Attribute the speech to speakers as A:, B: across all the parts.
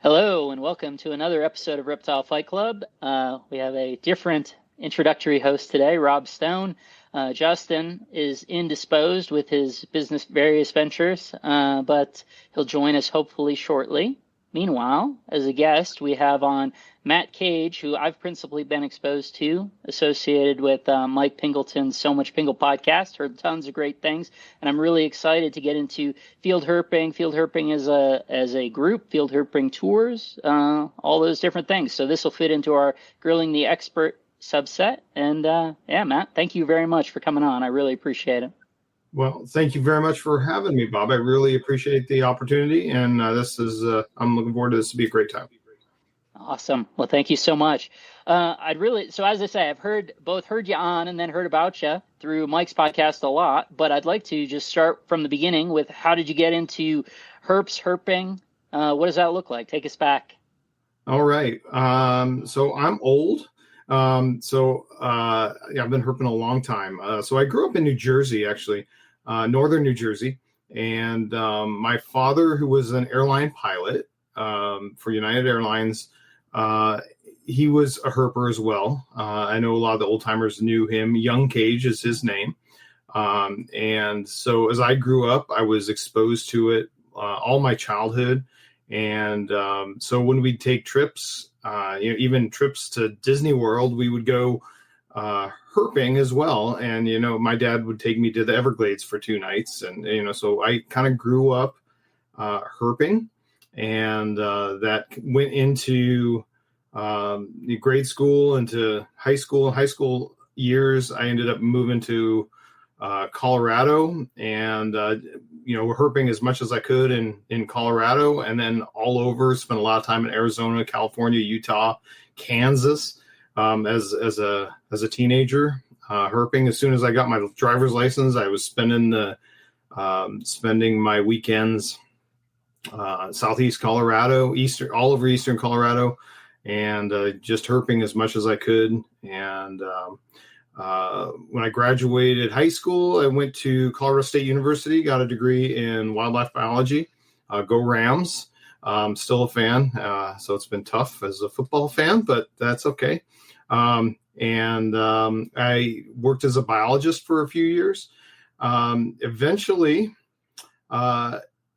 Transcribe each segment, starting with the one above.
A: Hello, and welcome to another episode of Reptile Fight Club. We have a different introductory host today, Rob Stone. Justin is indisposed with his business various ventures, but he'll join us hopefully shortly. Meanwhile, as a guest, we have on Matt Cage, who I've principally been exposed to, associated with Mike Pingleton's So Much Pingle podcast, heard tons of great things, and I'm really excited to get into field herping as a group, field herping tours, all those different things. So this will fit into our Grilling the Expert subset. And yeah, Matt, thank you very much for coming on. I really appreciate it.
B: Well, thank you very much for having me, Bob. I really appreciate the opportunity, and I'm looking forward to this. To be a great time.
A: Awesome. Well, thank you so much. So as I say, I've heard you on and then heard about you through Mike's podcast a lot, but I'd like to just start from the beginning with how did you get into herping? What does that look like? Take us back.
B: All right. So I'm old. I've been herping a long time. So I grew up in New Jersey, actually, northern New Jersey. And my father, who was an airline pilot for United Airlines, he was a herper as well. I know a lot of the old timers knew him. Young Cage is his name. And so as I grew up, I was exposed to it all my childhood. And so when we'd take trips, even trips to Disney World, we would go herping as well. And, my dad would take me to the Everglades for 2 nights. And, so I kind of grew up herping. And that went into grade school, into high school. High school years, I ended up moving to Colorado and, herping as much as I could in Colorado, and then all over. Spent a lot of time in Arizona, California, Utah, Kansas as a teenager. Herping. As soon as I got my driver's license, I was spending my weekends southeast Colorado, all over eastern Colorado, and just herping as much as I could. And when I graduated high school, I went to Colorado State University, got a degree in wildlife biology. Go Rams. Still a fan. So it's been tough as a football fan, but that's okay. And I worked as a biologist for a few years. Eventually,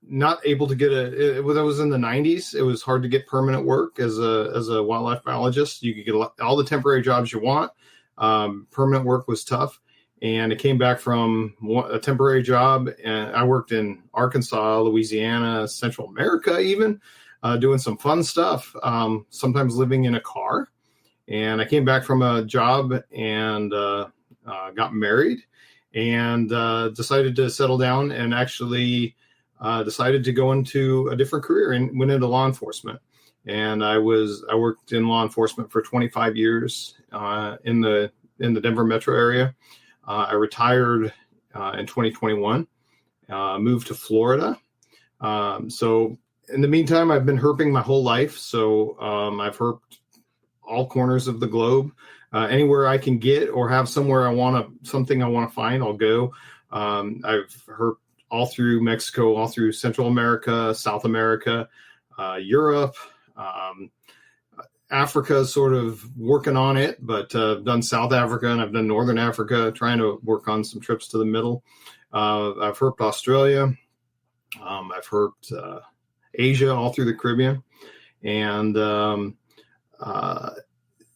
B: not able to get when I was in the 90s, it was hard to get permanent work as a wildlife biologist. You could get all the temporary jobs you want. Permanent work was tough, and I came back from a temporary job, and I worked in Arkansas, Louisiana, Central America, even doing some fun stuff, sometimes living in a car. And I came back from a job and got married and decided to settle down, and actually decided to go into a different career and went into law enforcement. And I worked in law enforcement for 25 years in the Denver metro area. I retired in 2021, moved to Florida. So in the meantime, I've been herping my whole life. So I've herped all corners of the globe. Anywhere I can get or have somewhere something I want to find, I'll go. I've herped all through Mexico, all through Central America, South America, Europe. Africa is sort of working on it, but I've done South Africa and I've done Northern Africa, trying to work on some trips to the middle. I've herped Australia. I've herped Asia, all through the Caribbean. And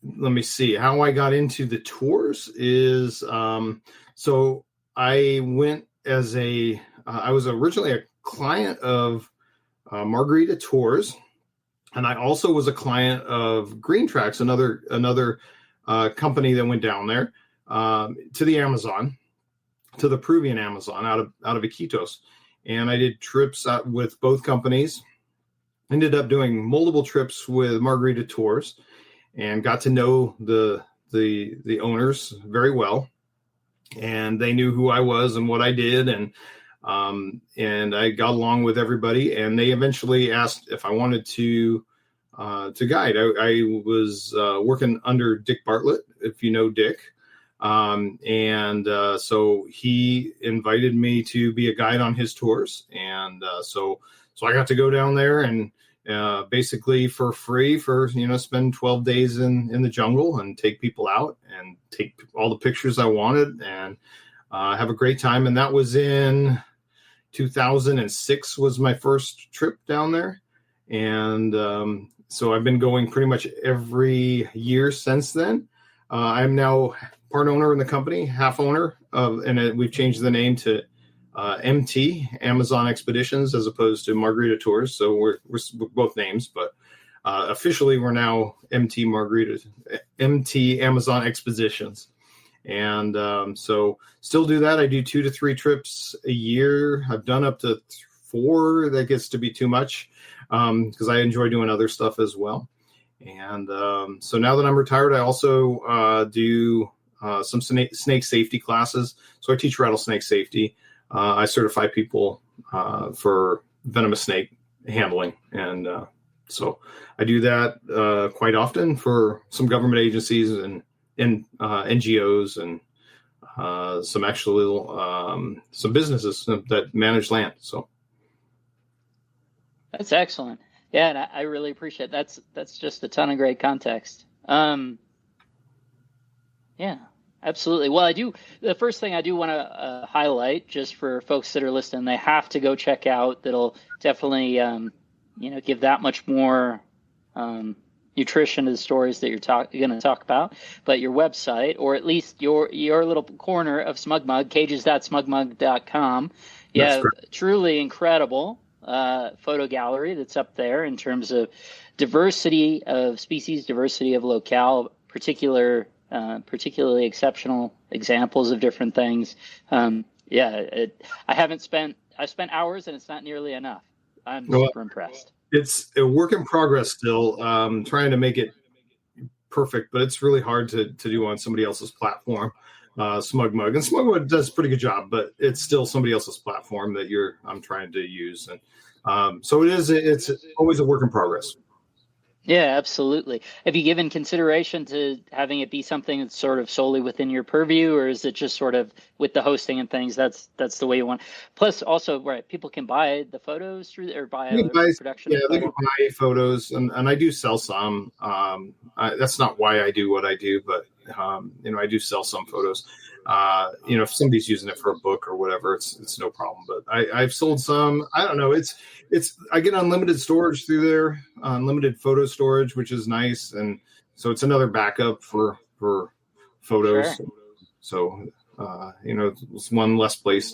B: let me see how I got into the tours is, so I went I was originally a client of Margarita Tours. And I also was a client of Green Tracks, another company that went down there to the Amazon, to the Peruvian Amazon out of Iquitos. And I did trips with both companies. Ended up doing multiple trips with Margarita Tours, and got to know the owners very well. And they knew who I was and what I did, and I got along with everybody. And they eventually asked if I wanted to guide. I was working under Dick Bartlett, if you know Dick. So he invited me to be a guide on his tours. And so I got to go down there and basically for free for, spend 12 days in the jungle and take people out and take all the pictures I wanted and have a great time. And that was in 2006 was my first trip down there. And so I've been going pretty much every year since then. I'm now part owner in the company, half owner and we've changed the name to MT, Amazon Expeditions, as opposed to Margarita Tours. So we're both names, but officially we're now MT Amazon Expeditions. And so still do that. I do 2 to 3 trips a year. I've done up to 4. That gets to be too much because I enjoy doing other stuff as well. And so now that I'm retired, I also do some snake safety classes. So I teach rattlesnake safety. I certify people for venomous snake handling. And so I do that quite often for some government agencies and NGOs and some businesses that manage land. So
A: that's excellent. Yeah, and I really appreciate it. That's just a ton of great context. Yeah, absolutely. Well, the first thing I do want to highlight, just for folks that are listening, they have to go check out. That'll definitely, give that much more nutrition to the stories that you're going to talk about. But your website, or at least your little corner of SmugMug, cages.smugmug.com, you have truly incredible photo gallery that's up there in terms of diversity of species, diversity of locale, particularly exceptional examples of different things. I spent hours and it's not nearly enough. I'm super impressed.
B: It's a work in progress still, trying to make it perfect, but it's really hard to do on somebody else's platform, SmugMug. And SmugMug does a pretty good job, but it's still somebody else's platform that I'm trying to use. And so it's always a work in progress.
A: Yeah, absolutely. Have you given consideration to having it be something that's sort of solely within your purview, or is it just sort of with the hosting and things, that's the way you want? Plus, also, right, people can buy the photos through or buy a production.
B: Yeah, they can buy photos, and I do sell some. That's not why I do what I do, but I do sell some photos. If somebody's using it for a book or whatever, it's no problem. But I've sold some. I don't know. I get unlimited storage through there, unlimited photo storage, which is nice, and so it's another backup for photos. Sure. So it's one less place.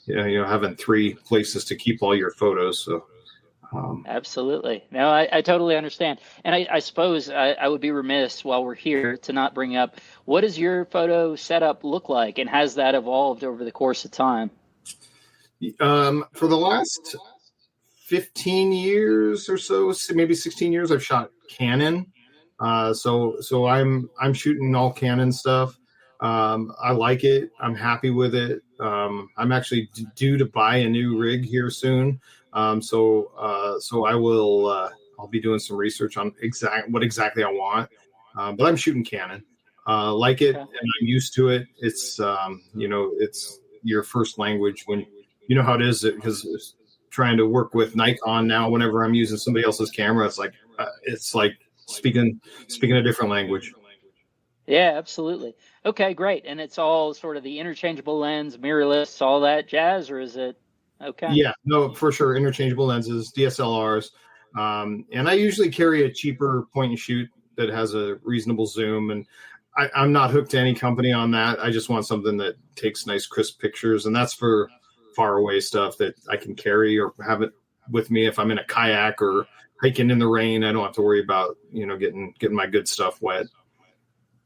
B: Having 3 places to keep all your photos. So.
A: Absolutely. No, I totally understand. And I suppose I would be remiss while we're here to not bring up, what does your photo setup look like, and has that evolved over the course of time?
B: For the last 15 years or so, maybe 16 years, I've shot Canon. So I'm shooting all Canon stuff. I like it. I'm happy with it. I'm actually due to buy a new rig here soon. So I will, I'll be doing some research on what exactly I want. But I'm shooting Canon, like it, and I'm used to it. It's, it's your first language when you know how it is, because trying to work with Nikon now, whenever I'm using somebody else's camera, it's like speaking a different language.
A: Yeah, absolutely. Okay, great. And it's all sort of the interchangeable lens, mirrorless, all that jazz, or is it? Okay.
B: Yeah, no, for sure. Interchangeable lenses, DSLRs. And I usually carry a cheaper point and shoot that has a reasonable zoom. And I'm not hooked to any company on that. I just want something that takes nice, crisp pictures. And that's for far away stuff that I can carry or have it with me if I'm in a kayak or hiking in the rain. I don't have to worry about, getting my good stuff wet.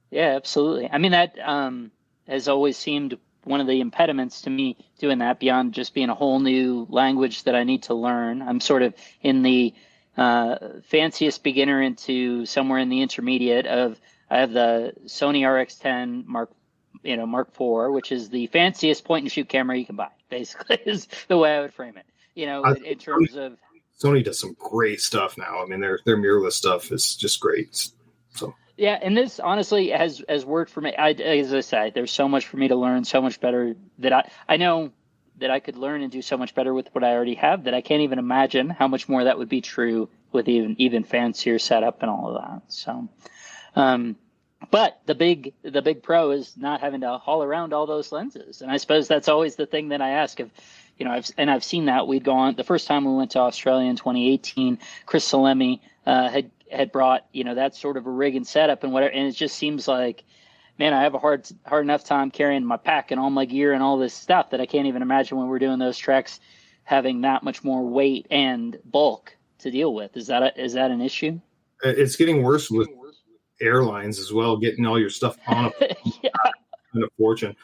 A: Yeah, absolutely. I mean, that has always seemed one of the impediments to me doing that, beyond just being a whole new language that I need to learn. I'm sort of in the fanciest beginner into somewhere in the intermediate of, I have the Sony RX10 Mark IV, which is the fanciest point and shoot camera you can buy, basically, is the way I would frame it. In terms of
B: Sony does some great stuff now. I mean, their mirrorless stuff is just great. So.
A: Yeah, and this honestly has worked for me. As I say, there's so much for me to learn, so much better that I know that I could learn and do so much better with what I already have that I can't even imagine how much more that would be true with even fancier setup and all of that. So, but the big pro is not having to haul around all those lenses. And I suppose that's always the thing that I ask of, I've seen that. We'd gone the first time we went to Australia in 2018. Chris Salemi had brought that sort of a rig and setup and whatever, and it just seems like, man, I have a hard enough time carrying my pack and all my gear and all this stuff that I can't even imagine when we're doing those treks having that much more weight and bulk to deal with. Is that an issue?
B: It's getting worse with airlines as well, getting all your stuff on
A: yeah.
B: a fortune.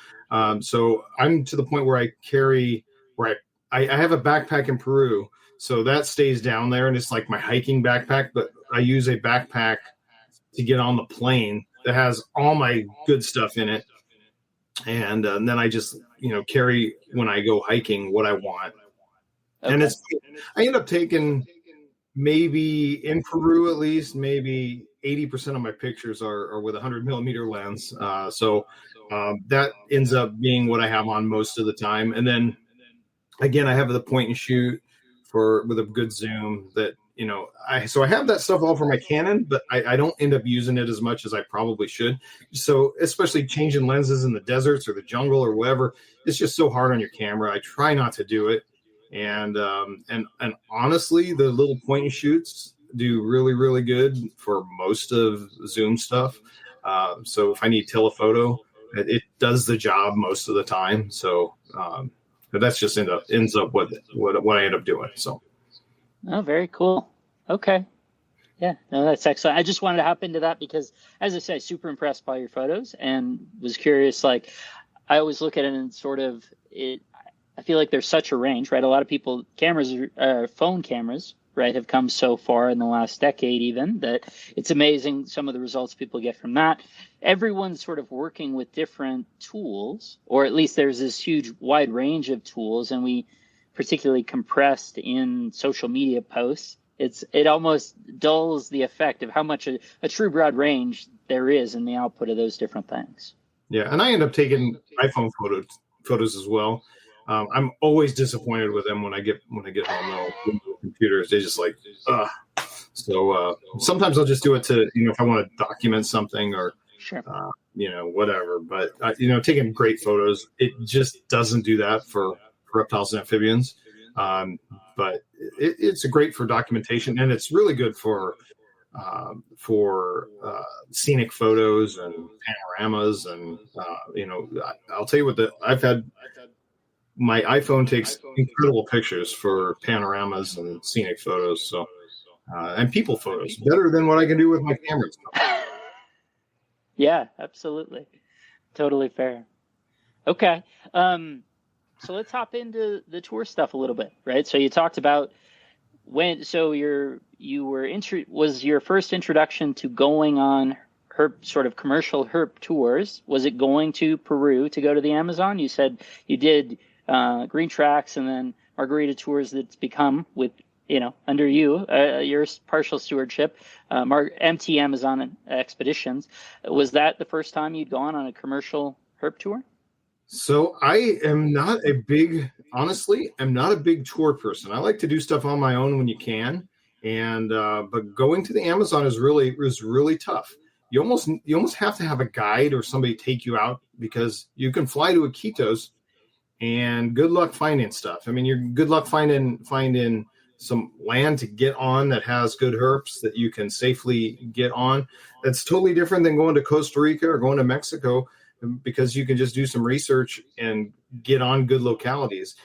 B: So I'm to the point where I have a backpack in Peru, so that stays down there, and it's like my hiking backpack, but I use a backpack to get on the plane that has all my good stuff in it. And then I just, carry when I go hiking what I want. Okay. And I end up taking maybe in Peru, at least maybe 80% of my pictures are with a 100mm lens. So that ends up being what I have on most of the time. And then again, I have the point and shoot with a good zoom that, I have that stuff all for my Canon, but I don't end up using it as much as I probably should. So especially changing lenses in the deserts or the jungle or whatever, it's just so hard on your camera. I try not to do it. And honestly, the little point and shoots do really, really good for most of Zoom stuff. So if I need telephoto, it does the job most of the time. So that's just ends up with what I end up doing. So.
A: Oh, very cool. Okay. Yeah, no, that's excellent. I just wanted to hop into that because, as I said, super impressed by your photos and was curious. Like, I always look at it and sort of I feel like there's such a range, right? A lot of people, phone cameras, right, have come so far in the last decade even that it's amazing some of the results people get from that. Everyone's sort of working with different tools, or at least there's this huge wide range of tools, and we particularly compressed in social media posts. It almost dulls the effect of how much a true broad range there is in the output of those different things.
B: Yeah, and I end up taking iPhone photos as well. I'm always disappointed with them when I get home. Though, computers, they just like, ugh. So sometimes I'll just do it to, if I want to document something or,
A: sure.
B: Whatever. But taking great photos, it just doesn't do that for reptiles and amphibians. But it's great for documentation, and it's really good for scenic photos and panoramas. And I'll tell you what, I've had my iPhone takes incredible pictures for panoramas and scenic photos. So and people photos better than what I can do with my cameras.
A: Yeah, absolutely, totally fair. Okay. So let's hop into the tour stuff a little bit, right? So you talked about was your first introduction to going on herp, sort of commercial herp tours? Was it going to Peru to go to the Amazon? You said you did Green Tracks and then Margarita Tours that's become with, under your partial stewardship, MT Amazon Expeditions. Was that the first time you'd gone on a commercial herp tour?
B: So I am not a big tour person. I like to do stuff on my own when you can. And, but going to the Amazon is really tough. You almost have to have a guide or somebody take you out, because you can fly to Iquitos and good luck finding stuff. I mean, you're good luck finding some land to get on that has good herps that you can safely get on. That's totally different than going to Costa Rica or going to Mexico, because you can just do some research and get on good localities.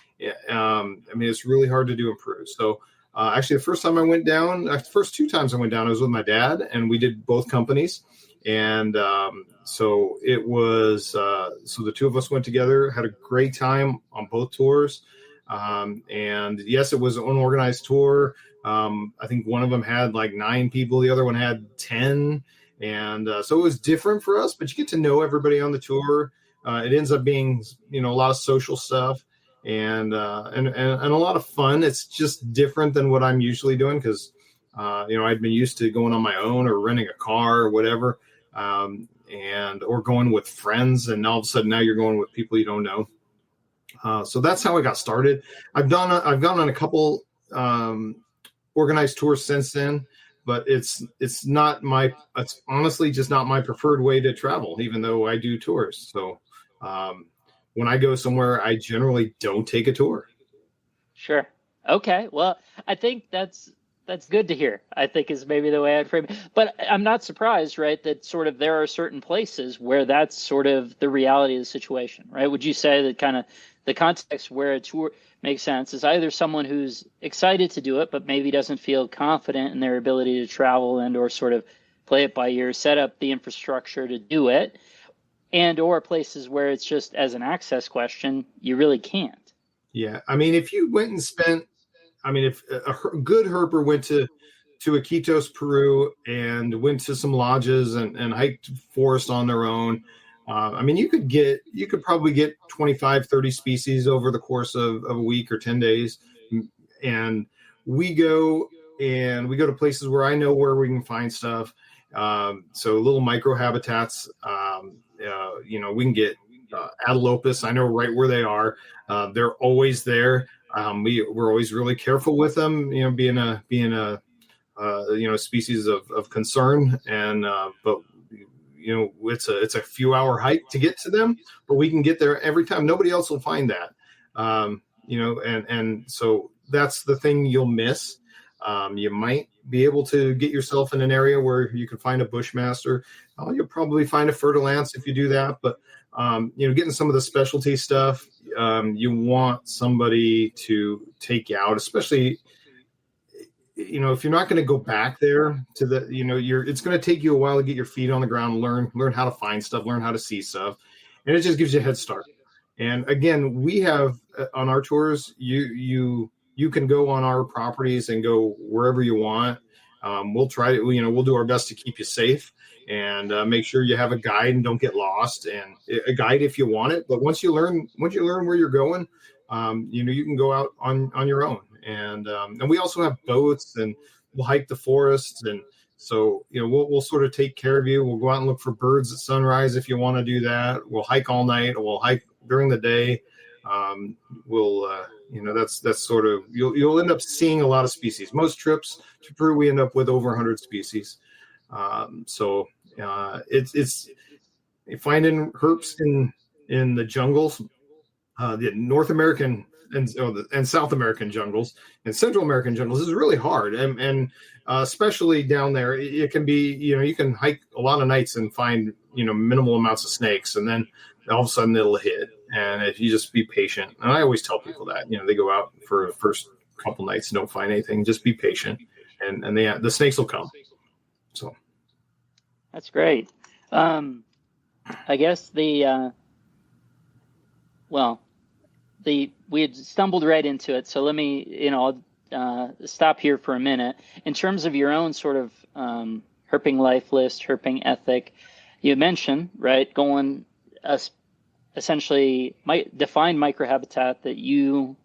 B: I mean, it's really hard to do in Peru. So actually, the first time I went down, the first two times I went down, I was with my dad, and we did both companies. And so it was, so the two of us went together, had a great time on both tours. And yes, it was an unorganized tour. I think one of them had like 9 people. The other one had 10. And so it was different for us, but you get to know everybody on the tour. It ends up being, a lot of social stuff and a lot of fun. It's just different than what I'm usually doing, because, I'd been used to going on my own or renting a car or whatever, or going with friends. And all of a sudden now you're going with people you don't know. So that's how I got started. I've gone on a couple organized tours since then, but it's honestly just not my preferred way to travel, even though I do tours. So um, when I go somewhere, I generally don't take a tour.
A: Sure. Okay. Well, I think that's good to hear. I think is maybe the way I'd frame it. But I'm not surprised, right, that sort of there are certain places where that's sort of the reality of the situation, right? Would you say that kind of the context where a tour makes sense is either someone who's excited to do it, but maybe doesn't feel confident in their ability to travel and or sort of play it by ear, set up the infrastructure to do it, and or places where it's just as an access question, you really can't.
B: Yeah, I mean, if you went and spent, I mean, if a good herper went to Iquitos, Peru, and went to some lodges and hiked forest on their own, I mean, you could probably get 25, 30 species over the course of a week or 10 days. And we go we go to places where I know where we can find stuff. So little micro habitats, we can get Atelopus. I know right where they are. They're always there. We're always really careful with them, being a species of concern. But it's a few hour hike to get to them, but we can get there every time. Nobody else will find that. And so that's the thing you'll miss. You might be able to get yourself in an area where you can find a bushmaster. You'll probably find a fer-de-lance if you do that, but getting some of the specialty stuff, you want somebody to take you out, especially, if you're not going to go back there to the, it's going to take you a while to get your feet on the ground, learn how to find stuff, learn how to see stuff. And it just gives you a head start. And again, we have on our tours, you can go on our properties and go wherever you want. We'll try to, we'll do our best to keep you safe and make sure you have a guide and don't get lost, and a guide if you want it. But once you learn where you're going, you can go out on your own. And we also have boats, and we'll hike the forests. And so, we'll sort of take care of you. We'll go out and look for birds at sunrise if you want to do that. We'll hike all night, or we'll hike during the day. That's sort of, you'll end up seeing a lot of species. Most trips to Peru, we end up with over 100 species. It's finding herps in the jungles, the North American and South American jungles and Central American jungles is really hard. And especially down there, it can be, you can hike a lot of nights and find, minimal amounts of snakes, and then all of a sudden it'll hit. And if you just be patient, and I always tell people that, they go out for the first couple nights and don't find anything, just be patient, and the snakes will come. So
A: that's great. I guess we had stumbled right into it. So let me, I'll stop here for a minute. In terms of your own sort of herping life list, herping ethic, you mentioned, right, going essentially define microhabitat that you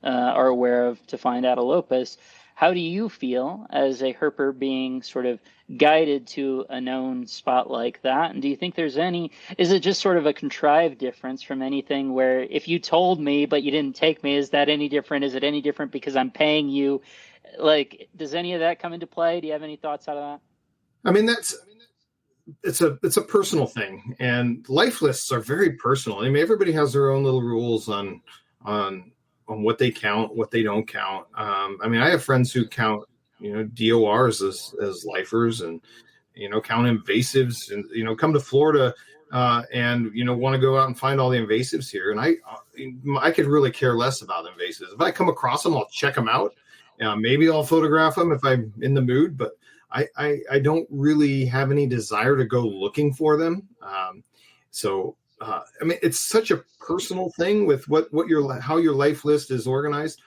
A: are aware of to find Atelopus. How do you feel as a herper being sort of guided to a known spot like that? And do you think is it just sort of a contrived difference from anything where if you told me but you didn't take me, is that any different? Is it any different because I'm paying you? Like, does any of that come into play? Do you have any thoughts out of that?
B: I mean, it's a personal thing, and life lists are very personal. I mean, everybody has their own little rules on what they count, what they don't count. I mean, I have friends who count, DORs as lifers, and, count invasives, and, come to Florida and, want to go out and find all the invasives here. And I could really care less about invasives. If I come across them, I'll check them out. Maybe I'll photograph them if I'm in the mood, but I don't really have any desire to go looking for them. I mean, it's such a personal thing with how your life list is organized.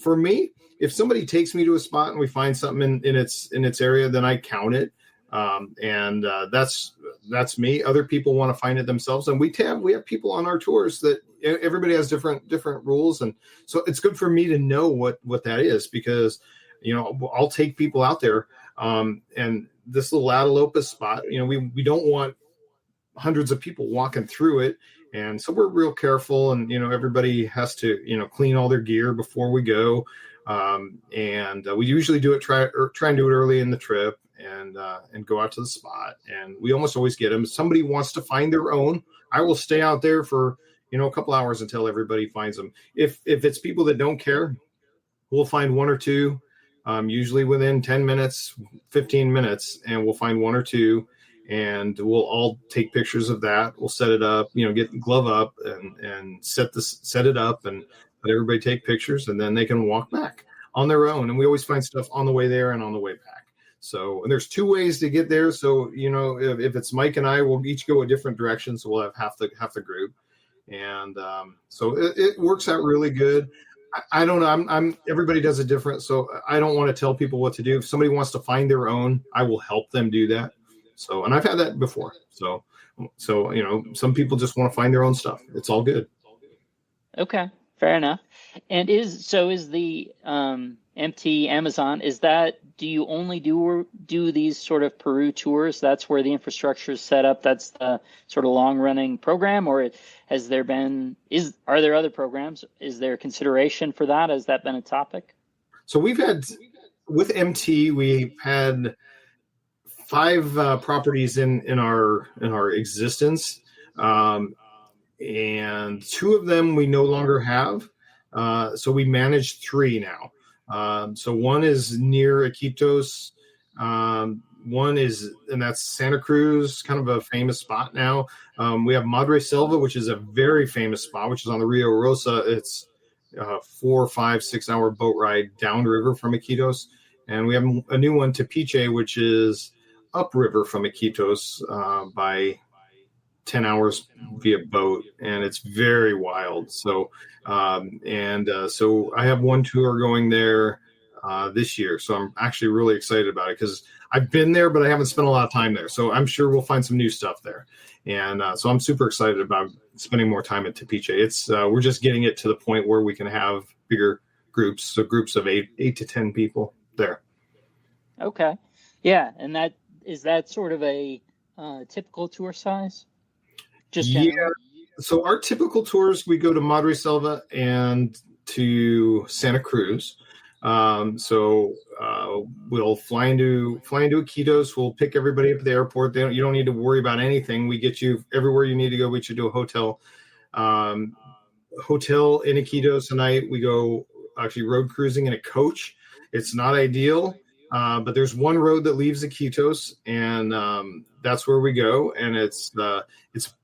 B: For me, if somebody takes me to a spot and we find something in its area, then I count it. That's me. Other people want to find it themselves. And we have people on our tours that everybody has different rules. And so it's good for me to know what that is, because, I'll take people out there. And this little Atelopus spot, we don't want hundreds of people walking through it. And so we're real careful, and everybody has to clean all their gear before we go. And we usually try and do it early in the trip, and go out to the spot. And we almost always get them. If somebody wants to find their own, I will stay out there for a couple hours until everybody finds them. If it's people that don't care, we'll find one or two, usually within 10 minutes, 15 minutes, and we'll find one or two, and we'll all take pictures of that. We'll set it up, get the glove up and set it up, and let everybody take pictures, and then they can walk back on their own. And we always find stuff on the way there and on the way back. So, and there's 2 ways to get there. So, if it's Mike and I, we'll each go a different direction. So we'll have half the group. And so it works out really good. I don't know. Everybody does it different. So I don't want to tell people what to do. If somebody wants to find their own, I will help them do that. So, and I've had that before. So, some people just want to find their own stuff. It's all good.
A: Okay. Fair enough. And is the MT Amazon, do you only do these sort of Peru tours? That's where the infrastructure is set up. That's the sort of long running program, or are there other programs? Is there consideration for that? Has that been a topic?
B: So with MT, we've had 5 properties in our existence. And 2 of them we no longer have. So we manage 3 now. So one is near Iquitos. One is, and that's Santa Cruz, kind of a famous spot now. We have Madre Selva, which is a very famous spot, which is on the Rio Rosa. It's 4, 5, 6 hour boat ride downriver from Iquitos. And we have a new one, Tepiche, which is upriver from Iquitos by 10 hours via boat, and it's very wild. So, so I have one tour going there this year. So I'm actually really excited about it because I've been there, but I haven't spent a lot of time there. So I'm sure we'll find some new stuff there. And so I'm super excited about spending more time at Tepiche. It's we're just getting it to the point where we can have bigger groups, so groups of 8 to 10 people there.
A: Okay, yeah, and is that sort of a typical tour size? Just generally?
B: Yeah. So our typical tours, we go to Madre Selva and to Santa Cruz. So we'll fly into Iquitos. We'll pick everybody up at the airport. You don't need to worry about anything. We get you everywhere you need to go. We should do a hotel. Hotel in Iquitos tonight. We go actually road cruising in a coach. It's not ideal, but there's one road that leaves Iquitos, and that's where we go. And it's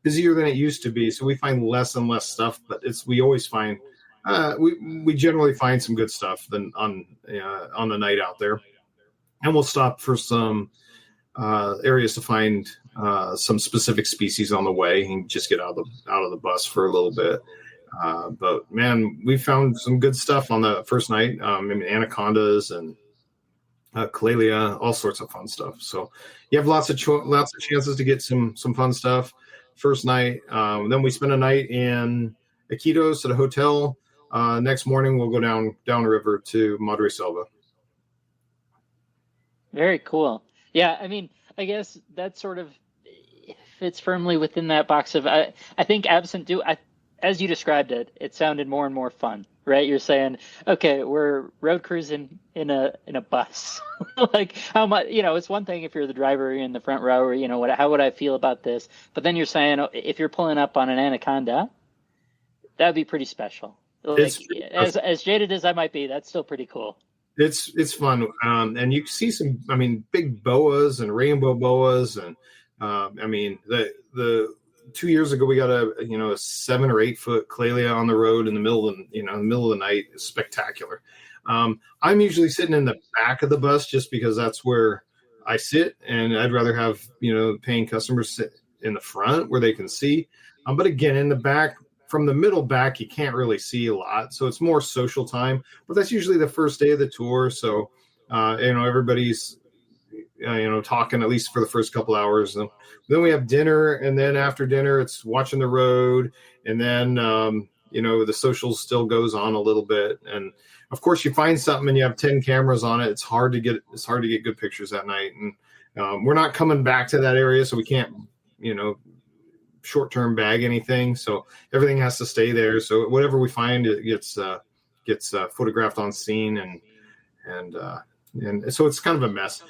B: busier than it used to be, so we find less and less stuff. But we always find we generally find some good stuff than on the night out there. And we'll stop for some areas to find some specific species on the way and just get out of the bus for a little bit. But man, we found some good stuff on the first night. Anacondas and Calalia, all sorts of fun stuff. So you have lots of chances to get some fun stuff first night. Then we spend a night in Iquitos at a hotel. Next morning we'll go downriver to Madre Selva.
A: Very cool. Yeah, I mean, I guess that sort of fits firmly within that box of I think absent as you described it, it sounded more and more fun, right? You're saying, okay, we're road cruising in a bus. Like how much, it's one thing if you're the driver in the front row or, how would I feel about this? But then you're saying if you're pulling up on an anaconda, that'd be pretty special. Like, as jaded as I might be, that's still pretty cool.
B: It's fun. And you see some, big boas and rainbow boas. And the 2 years ago, we got a 7 or 8 foot Calalia on the road in the middle of the night. It's spectacular. I'm usually sitting in the back of the bus just because that's where I sit, and I'd rather have paying customers sit in the front where they can see. But again, in the back, from the middle back, you can't really see a lot, so it's more social time. But that's usually the first day of the tour, so everybody's talking at least for the first couple hours. And then we have dinner, and then after dinner, it's watching the road, and then the social still goes on a little bit. And of course, you find something and you have 10 cameras on it. It's hard to get good pictures that night. And we're not coming back to that area, so we can't short-term bag anything, so everything has to stay there. So whatever we find, it gets photographed on scene, and so it's kind of a mess.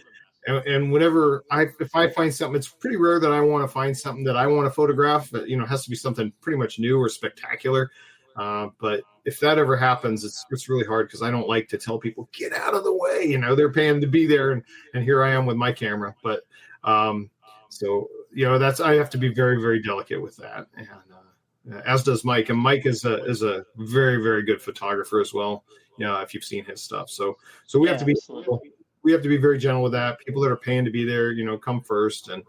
B: And whenever if I find something, it's pretty rare that I want to find something that I want to photograph. But, it has to be something pretty much new or spectacular. But if that ever happens, it's really hard because I don't like to tell people, get out of the way. They're paying to be there, and here I am with my camera. But so I have to be very, very delicate with that, and as does Mike. And Mike is a very, very good photographer as well. If you've seen his stuff, so we have to be. Absolutely. We have to be very gentle with that. People that are paying to be there, come first. And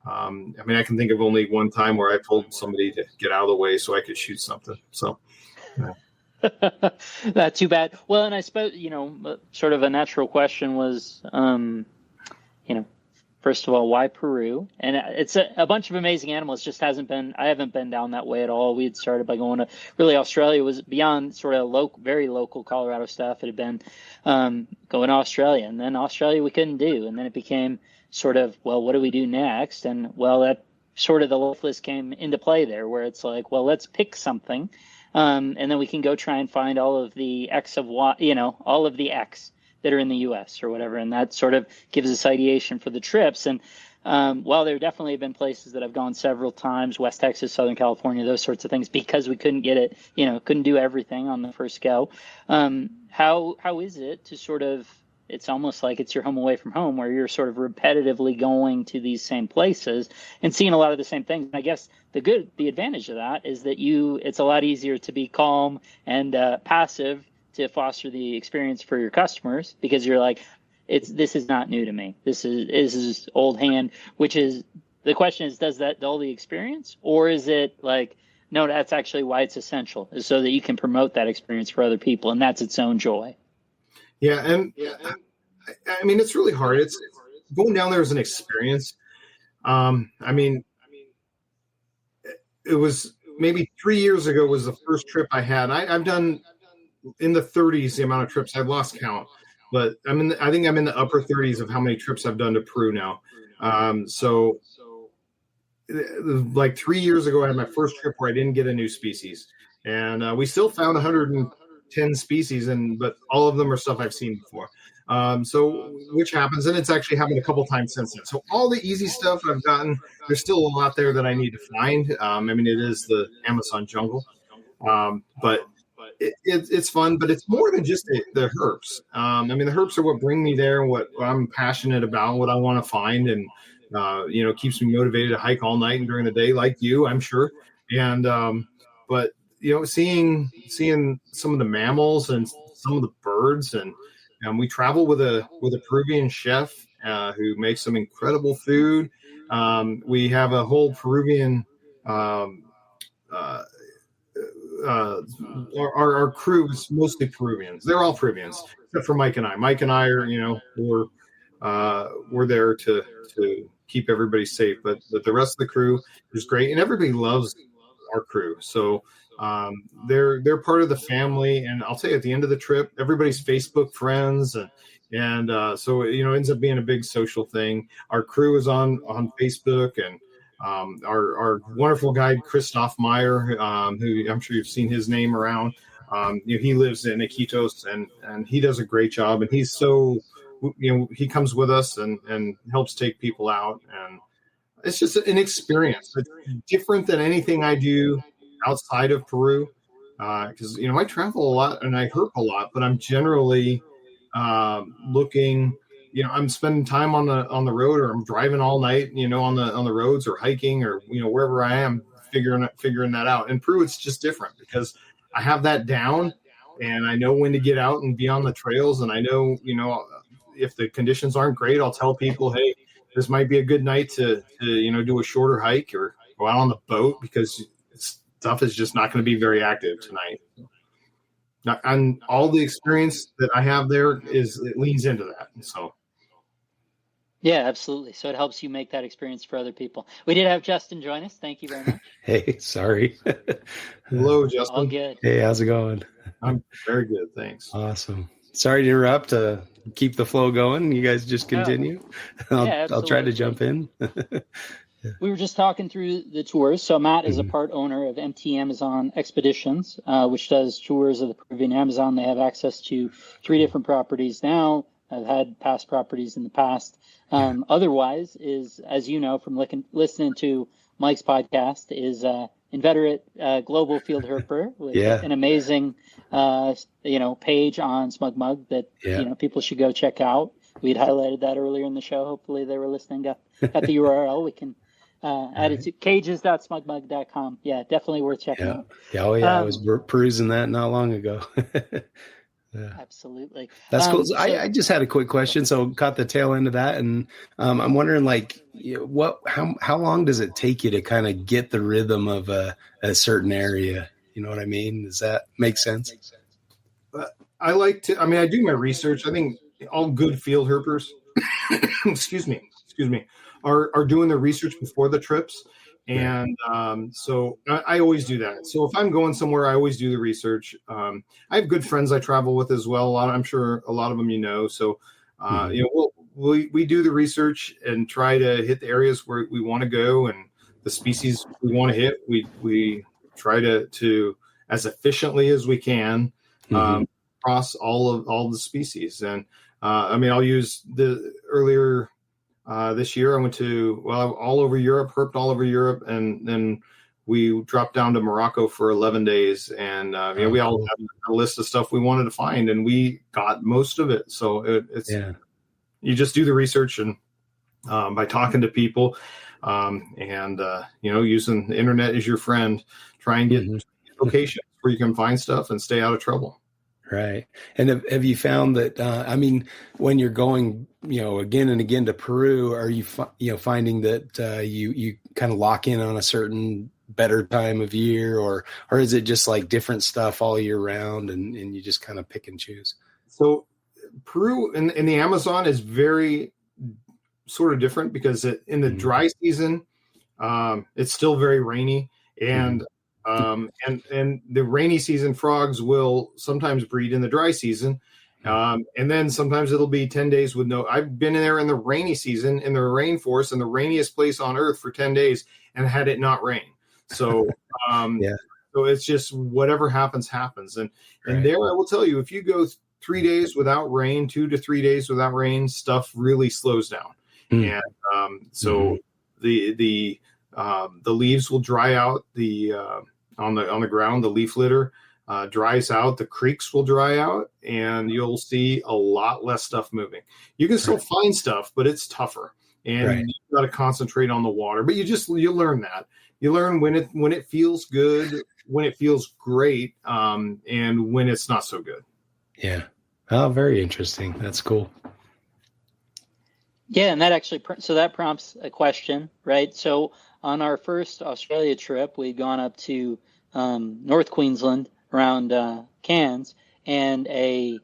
B: I can think of only one time where I told somebody to get out of the way so I could shoot something. So,
A: not too bad. Well, and I suppose sort of a natural question was, first of all, why Peru? And it's a bunch of amazing animals. Just I haven't been down that way at all. We had started by going to really Australia was beyond sort of very local Colorado stuff. It had been going to Australia, and then Australia we couldn't do. And then it became sort of, well, what do we do next? And well, that sort of the life list came into play there, where it's like, well, let's pick something. And then we can go try and find all of the X of Y, all of the X that are in the U.S. or whatever, and that sort of gives us ideation for the trips. And while there definitely have been places that I've gone several times, West Texas, Southern California, those sorts of things, because we couldn't get it, couldn't do everything on the first go. How is it to sort of, it's almost like it's your home away from home, where you're sort of repetitively going to these same places and seeing a lot of the same things. And I guess the advantage of that is that it's a lot easier to be calm and passive to foster the experience for your customers, because you're like, this is not new to me. This is old hand, which is, the question is, does that dull the experience, or is it like, no, that's actually why it's essential, is so that you can promote that experience for other people, and that's its own joy.
B: Yeah. And it's really hard. It's going down there as an experience. It was maybe 3 years ago was the first trip I had. I've done in the 30s, the amount of trips. I've lost count, but I think I'm in the upper 30s of how many trips I've done to Peru now. So like 3 years ago, I had my first trip where I didn't get a new species, and we still found 110 species, but all of them are stuff I've seen before. So which happens, and it's actually happened a couple times since then. So all the easy stuff I've gotten, there's still a lot there that I need to find. It is the Amazon jungle, but it's fun, but it's more than just the herps. The herps are what bring me there, what I'm passionate about, what I want to find, and keeps me motivated to hike all night and during the day, like you, I'm sure. And but seeing some of the mammals and some of the birds, and we travel with a Peruvian chef who makes some incredible food. We have a whole Peruvian. Our crew is mostly Peruvians. They're all Peruvians except for Mike and I. Mike and I are, we're there to keep everybody safe, but the rest of the crew is great, and everybody loves our crew. So they're part of the family, and I'll tell you, at the end of the trip, everybody's Facebook friends, and so it ends up being a big social thing. Our crew is on Facebook, and our wonderful guide Christoph Meyer, who I'm sure you've seen his name around. He lives in Iquitos, and he does a great job, and he's so he comes with us and helps take people out, and it's just an experience. It's different than anything I do outside of Peru, because I travel a lot and I herp a lot, but I'm generally looking. I'm spending time on the road, or I'm driving all night, on the roads, or hiking, or wherever I am, figuring that out. In Peru, it's just different because I have that down, and I know when to get out and be on the trails, and I know if the conditions aren't great, I'll tell people, hey, this might be a good night to do a shorter hike or go out on the boat, because stuff is just not going to be very active tonight. And all the experience that I have there it leans into that. So.
A: Yeah, absolutely. So it helps you make that experience for other people. We did have Justin join us. Thank you very much.
C: Hey, sorry.
B: Hello, Justin.
A: All good.
C: Hey, how's it going?
B: I'm very good, thanks.
C: Awesome. Sorry to interrupt. Keep the flow going. You guys just continue.
A: Yeah,
C: I'll try to jump in.
A: We were just talking through the tours. So Matt is a
C: Mhm.
A: part owner of MT Amazon Expeditions, which does tours of the Peruvian Amazon. They have access to 3 different properties now. I've had past properties in the past.
C: Yeah.
A: Otherwise, is as you know from listening to Mike's podcast, is inveterate global field herper with
C: Yeah.
A: an amazing page on SmugMug that
C: Yeah.
A: people should go check out. We'd highlighted that earlier in the show. Hopefully they were listening. Got the URL. We can add it to cages.smugmug.com. Yeah, definitely worth checking
C: Yeah.
A: out.
C: Yeah. Oh, yeah. I was perusing that not long ago. Yeah.
A: Absolutely.
C: That's cool. So I just had a quick question. So caught the tail end of that. And I'm wondering, like, how long does it take you to kind of get the rhythm of a certain area? You know what I mean? Does that make sense?
B: I do my research. I think all good field herpers, excuse me, are doing their research before the trips. And so I always do that. So if I'm going somewhere, I always do the research. I have good friends I travel with as well. I'm sure a lot of them, So, we do the research and try to hit the areas where we want to go and the species we want to hit. We try to as efficiently as we can across all the species. And I'll use the earlier. This year, I went to all over Europe, herped all over Europe, and then we dropped down to Morocco for 11 days. And we all had a list of stuff we wanted to find, and we got most of it. So it's you just do the research and by talking to people, and using the internet as your friend, try and get locations where you can find stuff and stay out of trouble.
C: Right. And have you found that, when you're going, again and again to Peru, are you, finding that you kind of lock in on a certain better time of year, or is it just like different stuff all year round and you just kind of pick and choose?
B: So Peru in the Amazon is very sort of different because in the dry season, it's still very rainy, and and the rainy season frogs will sometimes breed in the dry season. And then sometimes it'll be 10 days with no, I've been in there in the rainy season in the rainforest in the rainiest place on earth for 10 days and had it not rain. So, so it's just whatever happens. And there I will tell you, if you go 3 days without rain, 2 to 3 days without rain, stuff really slows down. And so the leaves will dry out on the ground, the leaf litter dries out, the creeks will dry out, and you'll see a lot less stuff moving. You can still find stuff, but it's tougher, and you got to concentrate on the water. But you learn that. You learn when it feels good, when it feels great, and when it's not so good.
C: Yeah. Oh, very interesting. That's cool.
A: Yeah, and that actually that prompts a question, right? So on our first Australia trip, we'd gone up to North Queensland around Cairns, and a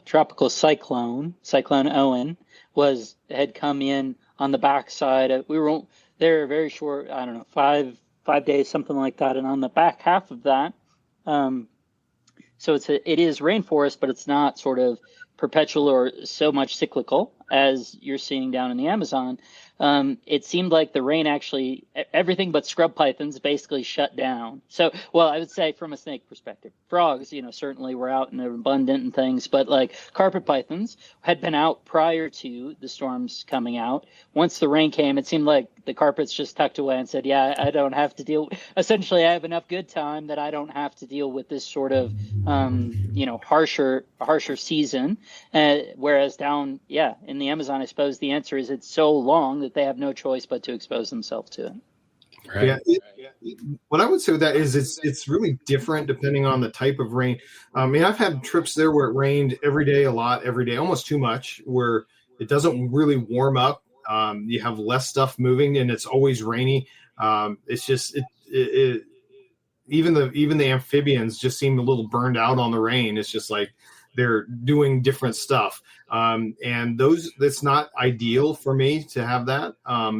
A: tropical cyclone Owen had come in on the backside. We were there very short, I don't know, five days, something like that, and on the back half of that, so it is rainforest, but it's not sort of perpetual or so much cyclical as you're seeing down in the Amazon. It seemed like the rain actually, everything but scrub pythons basically shut down. So, well, I would say from a snake perspective, frogs, certainly were out and they're abundant and things, but like carpet pythons had been out prior to the storms coming out. Once the rain came, it seemed like the carpets just tucked away and said, yeah, I don't have to deal. Essentially, I have enough good time that I don't have to deal with this sort of, harsher season. Whereas down, in the Amazon, I suppose the answer is it's so long that they have no choice but to expose themselves to it.
C: Right.
B: What I would say with that is it's really different depending on the type of rain. I've had trips there where it rained every day, a lot every day, almost too much, where it doesn't really warm up. You have less stuff moving, and it's always rainy. It's just even the amphibians just seem a little burned out on the rain. It's just like they're doing different stuff. And that's not ideal for me to have that.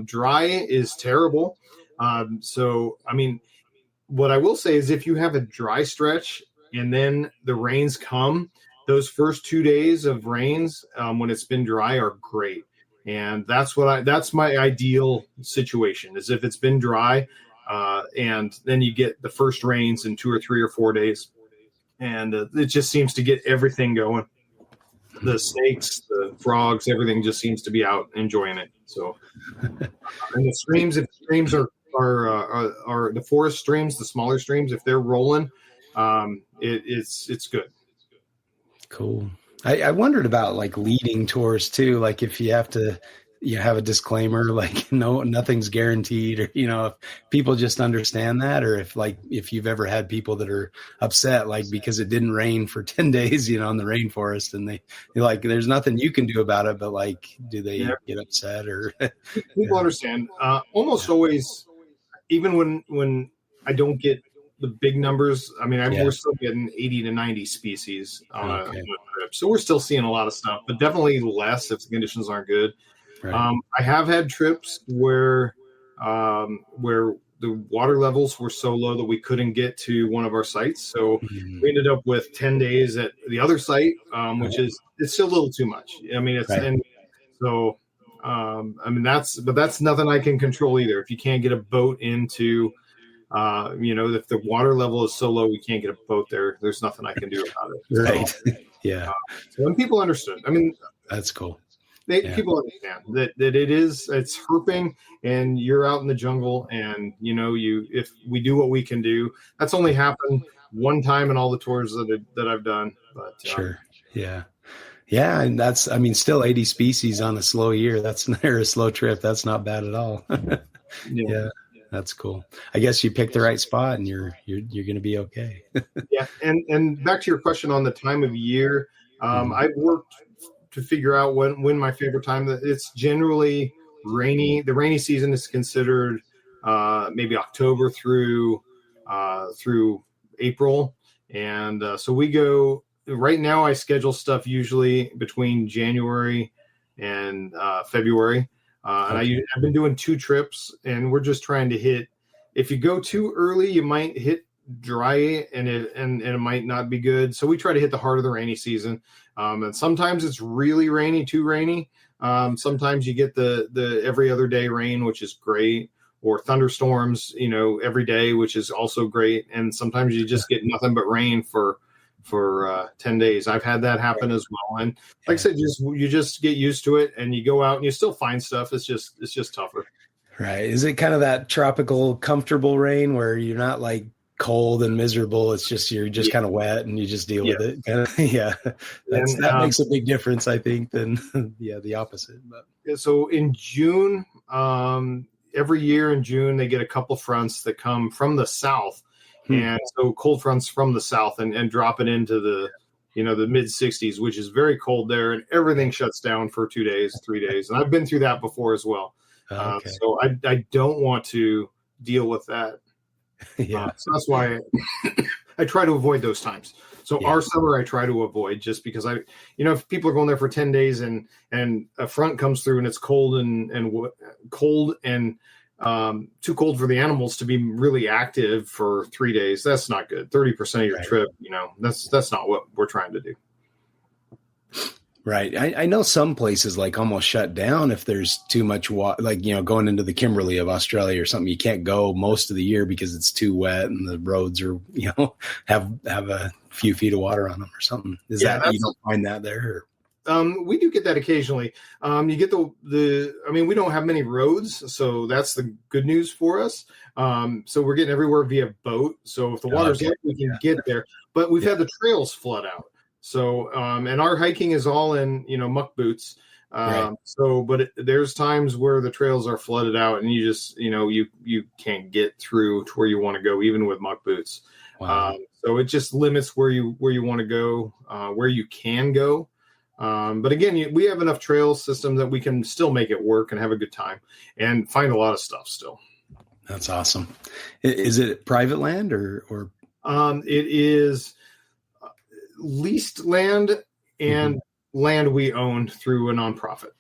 B: Dry is terrible. What I will say is if you have a dry stretch and then the rains come, those first 2 days of rains, when it's been dry, are great. And that's my ideal situation, is if it's been dry, and then you get the first rains in 2 or 3 or 4 days, and it just seems to get everything going. The snakes, the frogs, everything just seems to be out enjoying it. So, and the streams, if streams are the forest streams, the smaller streams, if they're rolling, it's good.
C: Cool. I wondered about like leading tours too. Like if you have to, have a disclaimer, like nothing's guaranteed, or if people just understand that, or if you've ever had people that are upset, like because it didn't rain for 10 days, in the rainforest, and they're like, there's nothing you can do about it, but like, do they get upset or?
B: People understand. Almost always, even when I don't get the big numbers, I mean, we're still getting 80 to 90 species on a trip, so we're still seeing a lot of stuff, but definitely less if the conditions aren't good. Right. I have had trips where the water levels were so low that we couldn't get to one of our sites, so we ended up with 10 days at the other site, which is it's still a little too much. I mean, it's and so that's nothing I can control either. If you can't get a boat into if the water level is so low we can't get a boat there, there's nothing I can do about it.
C: Right.
B: So,
C: yeah.
B: So when people understood, I mean,
C: that's cool.
B: People understand that it's herping, and you're out in the jungle, and if we do what we can do, that's only happened one time in all the tours that I've done. But
C: sure. Yeah. And that's, still 80 species on a slow year. That's or a slow trip. That's not bad at all. Yeah. That's cool. I guess you picked the right spot, and you're going to be okay.
B: Yeah. And back to your question on the time of year, I've worked to figure out when my favorite time. It's generally rainy. The rainy season is considered maybe October through April, and so we go. Right now, I schedule stuff usually between January and February. And I've been doing 2 trips, and we're just trying to hit. If you go too early, you might hit dry, and it might not be good. So we try to hit the heart of the rainy season. And sometimes it's really rainy, too rainy. Sometimes you get the every other day rain, which is great, or thunderstorms, every day, which is also great. And sometimes you just get nothing but rain for 10 days. I've had that happen as well. And like I said, you just get used to it, and you go out and you still find stuff. It's just tougher.
C: Right. Is it kind of that tropical, comfortable rain where you're not like cold and miserable? It's just, you're just kind of wet and you just deal with it. That makes a big difference, I think, than the opposite. But
B: so in June, every year in June, they get a couple fronts that come from the south. And so cold fronts from the south and drop it into the mid 60s, which is very cold there, and everything shuts down for 2 days, 3 days. And I've been through that before as well. So I don't want to deal with that. So that's why I try to avoid those times. So our summer I try to avoid, just because if people are going there for 10 days and a front comes through and it's cold and cold and too cold for the animals to be really active for 3 days, that's not good. 30% of your trip, that's not what we're trying to do.
C: Right. I know some places like almost shut down if there's too much water, like, going into the Kimberley of Australia or something. You can't go most of the year because it's too wet and the roads are, have a few feet of water on them or something. You don't find that there?
B: We do get that occasionally. You get we don't have many roads, so that's the good news for us. So we're getting everywhere via boat. So if the water's up, we can get there. But we've had the trails flood out. So, and our hiking is all in, muck boots. But there's times where the trails are flooded out, and you just, you can't get through to where you want to go, even with muck boots. Wow. So it just limits where you want to go, where you can go. But again, we have enough trail system that we can still make it work and have a good time and find a lot of stuff still.
C: That's awesome. Is it private land or?
B: It is leased land and land we owned through a nonprofit.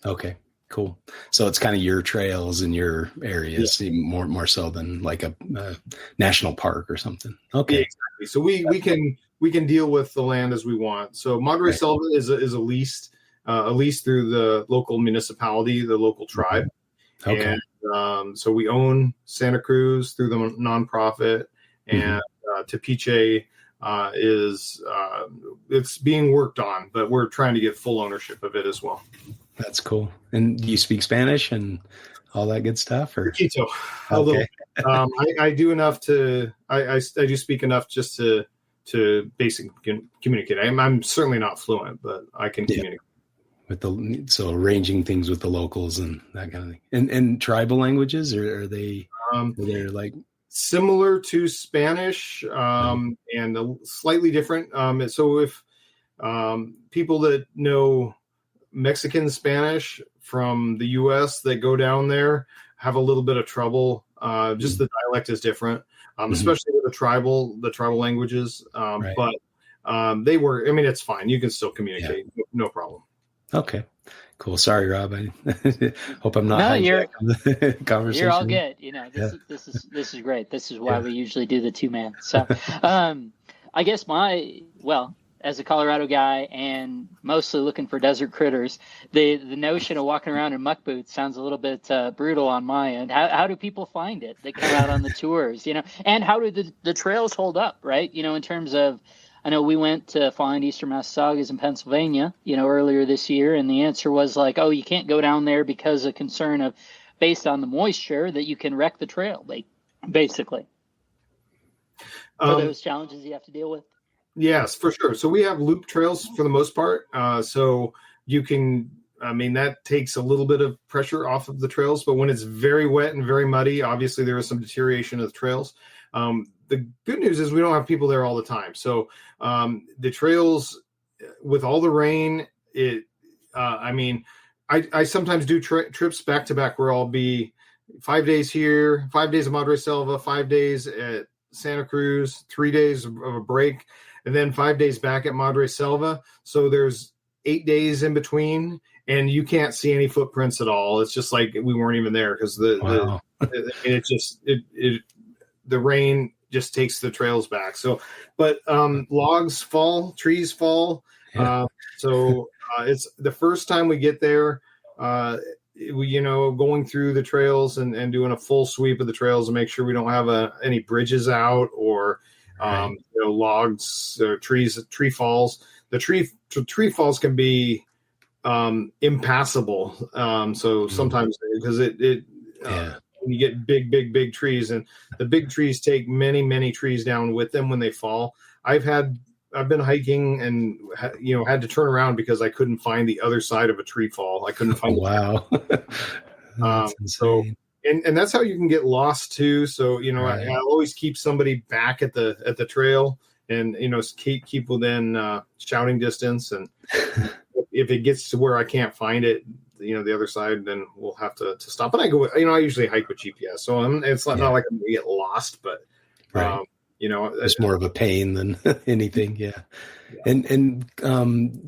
B: Okay,
C: cool. So it's kind of your trails in your areas, more so than like a national park or something. Okay,
B: yeah, exactly. So we can deal with the land as we want. So Monterey Selva is a leased at least through the local municipality, the local tribe.
C: Okay.
B: And so we own Santa Cruz through the nonprofit, and Tepiche is it's being worked on, but we're trying to get full ownership of it as well.
C: That's cool. And do you speak Spanish and all that good stuff? Or
B: Poquito.
C: okay.
B: I do enough to I do speak enough just to basically communicate. I'm certainly not fluent, but I can communicate.
C: So arranging things with the locals and that kind of thing. And tribal languages, or are they're like
B: similar to Spanish, and slightly different. So if people that know Mexican Spanish from the U.S. that go down there have a little bit of trouble. Just the dialect is different, especially with the tribal languages. But they were. I mean, it's fine. You can still communicate. No problem.
C: Okay, cool. Sorry, Rob. I hope I'm not.
A: No, you're
C: conversation.
A: You're all good. This is great. This is why we usually do the 2-man. So, I guess as a Colorado guy and mostly looking for desert critters, the notion of walking around in muck boots sounds a little bit brutal on my end. How do people find it? They come out on the tours, and how do the trails hold up, right? In terms of, I know we went to find Eastern Massasaugas in Pennsylvania, earlier this year, and the answer was like, oh, you can't go down there because of concern of, based on the moisture, that you can wreck the trail, basically. Are those challenges you have to deal with?
B: Yes, for sure. So we have loop trails for the most part. So you can, that takes a little bit of pressure off of the trails, but when it's very wet and very muddy, obviously there is some deterioration of the trails. The good news is we don't have people there all the time. So the trails, with all the rain, I sometimes do trips back to back where I'll be 5 days here, 5 days at Madre Selva, 5 days at Santa Cruz, 3 days of a break, and then 5 days back at Madre Selva. So there's 8 days in between, and you can't see any footprints at all. It's just like we weren't even there because the rain just takes the trails back. So, but logs fall, trees fall. It's the first time we get there, going through the trails and doing a full sweep of the trails to make sure we don't have any bridges out or logs or tree falls. The tree falls can be impassable. So sometimes because when you get big trees, and the big trees take many trees down with them when they fall. I've been hiking and had to turn around because I couldn't find the other side of a tree fall. I couldn't find.
C: Wow.
B: So and that's how you can get lost too. So I always keep somebody back at the trail and keep within shouting distance. And if it gets to where I can't find it, the other side, then we'll have to stop. And I go, I usually hike with GPS, so it's not like I'm gonna get lost, but
C: it's more of a pain than anything. Yeah. And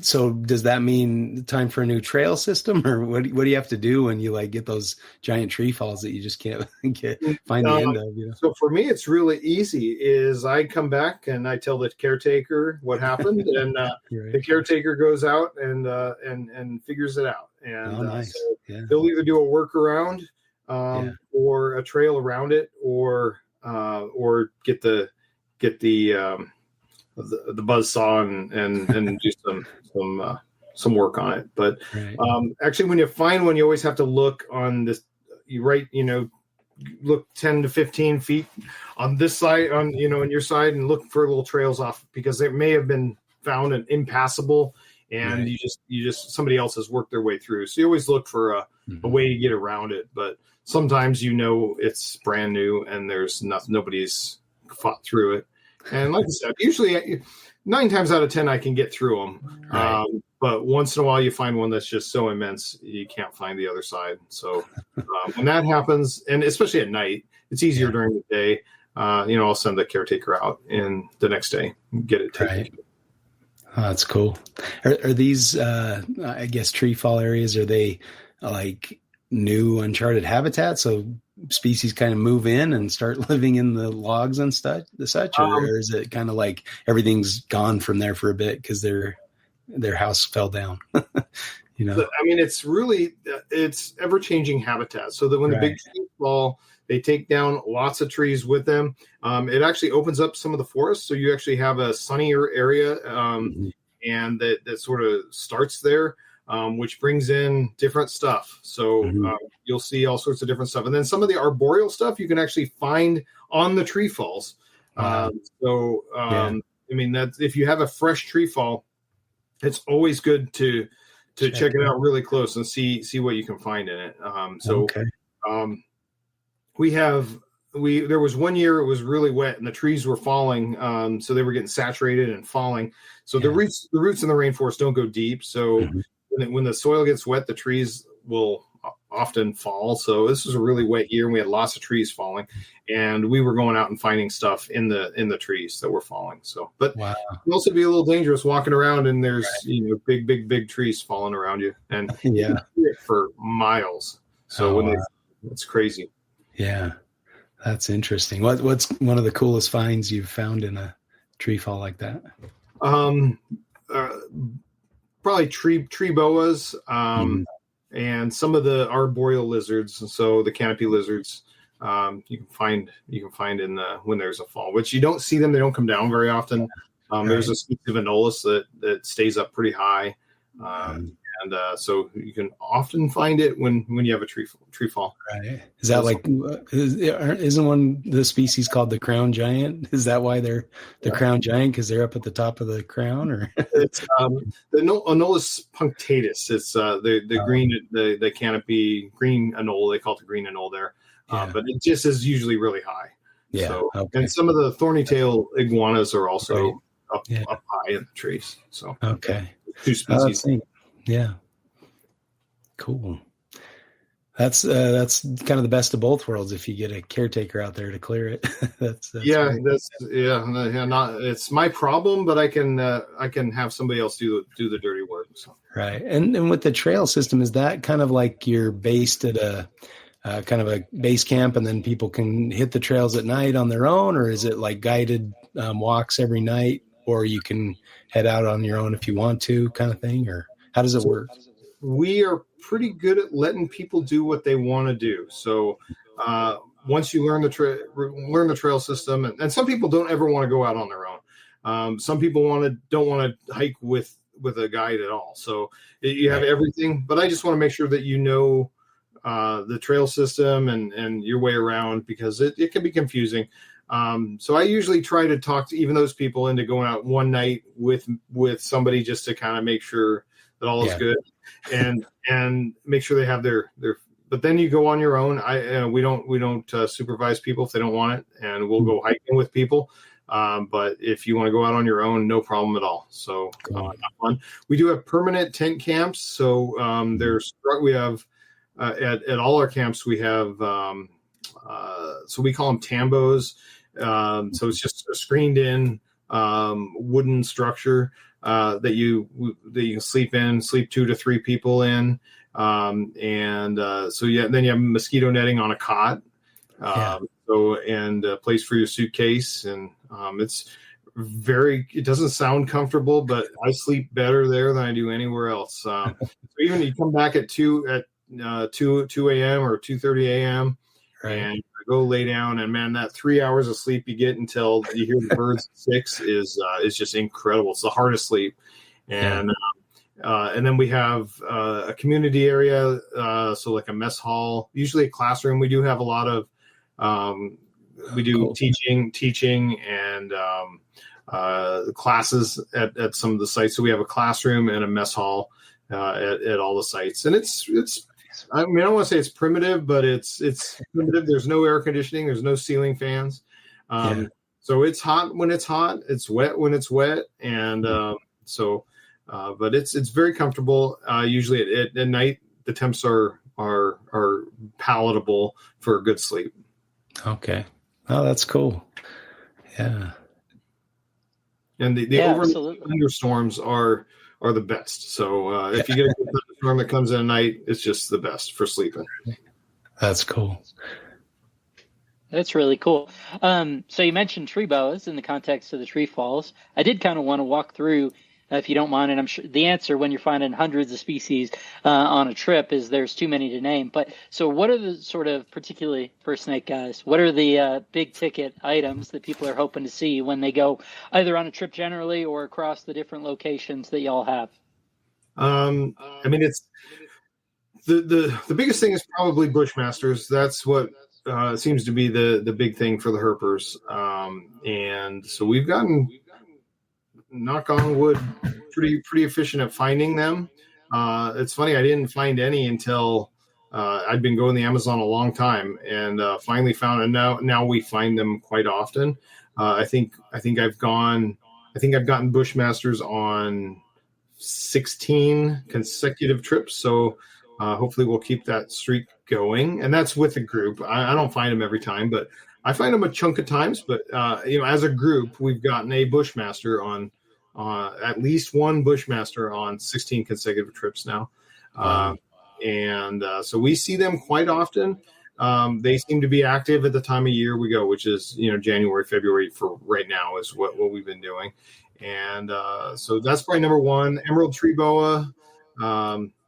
C: so does that mean time for a new trail system, or what do you have to do when you get those giant tree falls that you just can't find the end of?
B: So for me, it's really easy. Is I come back and I tell the caretaker what happened, and the caretaker goes out and figures it out. And
C: nice.
B: They'll either do a workaround or a trail around it, or get the buzzsaw and do some work on it. But actually, when you find one, you always have to look on this. Look 10 to 15 feet on this side, on your side, and look for little trails off, because they may have been found and impassable, and you just somebody else has worked their way through. So you always look for a way to get around it. But sometimes it's brand new and there's nobody's fought through it. And like I said, usually 9 times out of 10 I can get through them. But once in a while you find one that's just so immense you can't find the other side. So when that happens, and especially at night, it's easier during the day. I'll send the caretaker out and the next day and get it taken.
C: Oh, that's cool. Are these, I guess, tree fall areas, are they like new uncharted habitat? So species kind of move in and start living in the logs and such, or is it kind of like everything's gone from there for a bit because their house fell down?
B: I mean, it's ever-changing habitat. So that when the big trees fall, they take down lots of trees with them. It actually opens up some of the forest, so you actually have a sunnier area, and that sort of starts there, which brings in different stuff. So you'll see all sorts of different stuff, and then some of the arboreal stuff you can actually find on the tree falls.
C: Wow.
B: I mean, that's if you have a fresh tree fall, it's always good to check it out really close and see what you can find in it. There was one year it was really wet and the trees were falling, so they were getting saturated and falling. So the roots in the rainforest don't go deep. So when the soil gets wet, the trees will often fall. So this was a really wet year and we had lots of trees falling, and we were going out and finding stuff in the trees that were falling. So, but it can also be a little dangerous walking around and there's big trees falling around you, and you can see it for miles. So it's crazy.
C: Yeah, that's interesting. What's one of the coolest finds you've found in a tree fall like that?
B: Probably tree boas. And some of the arboreal lizards, and so the canopy lizards, you can find in when there's a fall, which you don't see them; they don't come down very often. There's a species of Anolis that stays up pretty high, and so you can often find it when you have a tree fall. Right?
C: Is that isn't one the species called the crown giant? Is that why they're the crown giant, because they're up at the top of the crown? Or
B: it's the Anolis punctatus. It's the green the canopy green anole. They call it the green anole there, but it just is usually really high. Yeah, so, and some of the thorny tail iguanas are also up high in the trees. So two species.
C: Yeah. Cool. That's kind of the best of both worlds if you get a caretaker out there to clear it. that's not it's my problem, but I can have somebody else do the dirty work. So. Right. And with the trail system, is that kind of like you're based at a kind of a base camp and then people can hit the trails at night on their own, or is it like guided walks every night, or you can head out on your own if you want to, kind of thing, or how does it work?
B: We are pretty good at letting people do what they want to do. So once you learn the trail system, and some people don't ever want to go out on their own. Some people don't want to hike with a guide at all. So you have everything, but I just want to make sure that the trail system and your way around, because it can be confusing. So I usually try to talk to even those people into going out one night with somebody just to kind of make sure that all is good and make sure they have their, but then you go on your own. We don't supervise people if they don't want it, and we'll go hiking with people. But if you want to go out on your own, no problem at all. So have fun. We do have permanent tent camps. So we have at all our camps, we have, so we call them tambos. So it's just a screened in wooden structure that you can sleep 2 to 3 people in. Then you have mosquito netting on a cot. And a place for your suitcase. And it doesn't sound comfortable, but I sleep better there than I do anywhere else. So even you come back at 2 a.m. or 2:30 a.m. and go lay down, and man, that 3 hours of sleep you get until you hear the birds at 6 is just incredible. It's the hardest sleep. And then we have a community area, so like a mess hall, usually a classroom. We do have a lot of we do teaching and classes at some of the sites. So we have a classroom and a mess hall at all the sites, and it's. I mean, I don't want to say it's primitive, but it's primitive. There's no air conditioning. There's no ceiling fans. So it's hot when it's hot. It's wet when it's wet. And but it's very comfortable. Usually at night, the temps are palatable for a good sleep. Okay.
C: Oh, that's cool. Yeah.
B: And the overnight thunderstorms are the best. So if you get a good thunderstorm that comes in at night, it's just the best for sleeping.
C: That's cool.
A: That's really cool. So you mentioned tree boas in the context of the tree falls. I did kind of want to walk through if you don't mind, and I'm sure the answer when you're finding hundreds of species on a trip is there's too many to name. But so what are the sort of, particularly for snake guys, what are the big ticket items that people are hoping to see when they go either on a trip generally or across the different locations that y'all have?
B: I mean, it's the biggest thing is probably Bushmasters. That's what seems to be the big thing for the herpers. And so we've gotten, knock on wood, pretty efficient at finding them. It's funny, I didn't find any until I'd been going the Amazon a long time, and finally found. And now we find them quite often. I think I've gotten Bushmasters on 16 consecutive trips. So hopefully we'll keep that streak going. And that's with a group. I don't find them every time, but I find them a chunk of times. But as a group, we've gotten a Bushmaster on at least one Bushmaster on 16 consecutive trips now. And so we see them quite often. They seem to be active at the time of year we go, which is, January, February for right now is what we've been doing. And so that's probably number one. Emerald tree boa,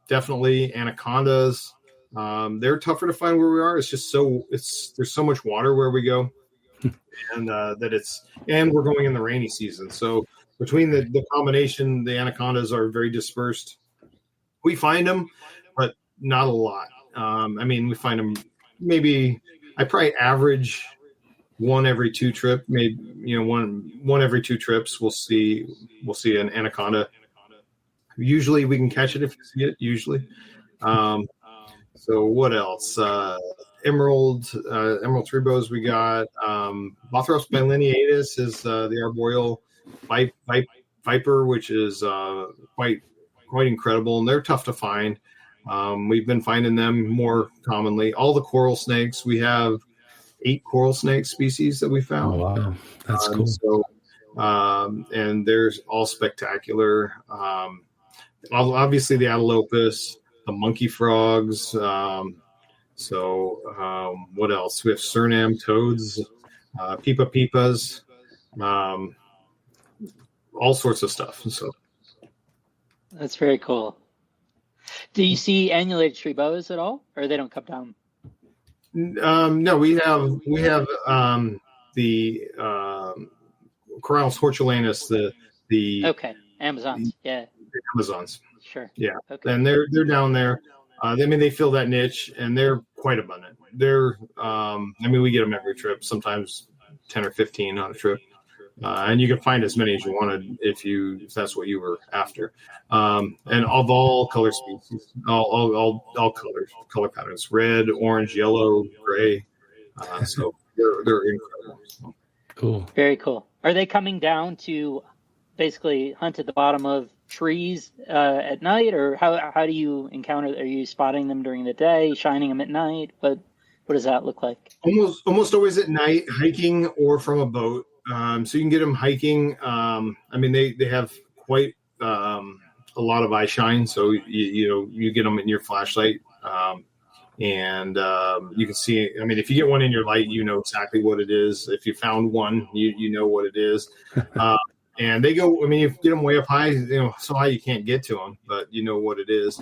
B: definitely anacondas. They're tougher to find where we are. It's just there's so much water where we go, and and we're going in the rainy season. So between the combination, the anacondas are very dispersed. We find them, but not a lot. We find them maybe. I probably average one every two trip, maybe one every two trips. We'll see an anaconda. Usually we can catch it if we see it. Usually. So what else? Emerald tree boas we got. Bothrops bilineatus is the arboreal viper, which is quite incredible, and they're tough to find. We've been finding them more commonly. All the coral snakes, we have 8 coral snake species that we found.
C: Oh, wow. That's cool.
B: So, and there's all spectacular. Obviously the Atelopus, the monkey frogs. What else? We have Suriname toads, pipas, all sorts of stuff. So
A: that's very cool. Do you see annulated tree boas at all, or they don't come down?
B: No, we have the Corallus hortulanus, the
A: okay, Amazons, yeah,
B: the Amazons,
A: sure,
B: yeah,
A: okay.
B: And they're down there. They fill that niche, and they're quite abundant. They're we get them every trip, sometimes 10 or 15 on a trip. And you can find as many as you wanted if that's what you were after. And of all color species, all color patterns, red, orange, yellow, gray. So they're incredible. So.
C: Cool.
A: Very cool. Are they coming down to basically hunt at the bottom of trees at night, or how do you encounter? Are you spotting them during the day, shining them at night? What does that look like?
B: Almost always at night, hiking or from a boat. So you can get them hiking. They have quite a lot of eye shine. So you get them in your flashlight, and you can see. If you get one in your light, you know exactly what it is. If you found one, you know what it is. And they go. You get them way up high, so high you can't get to them, but you know what it is.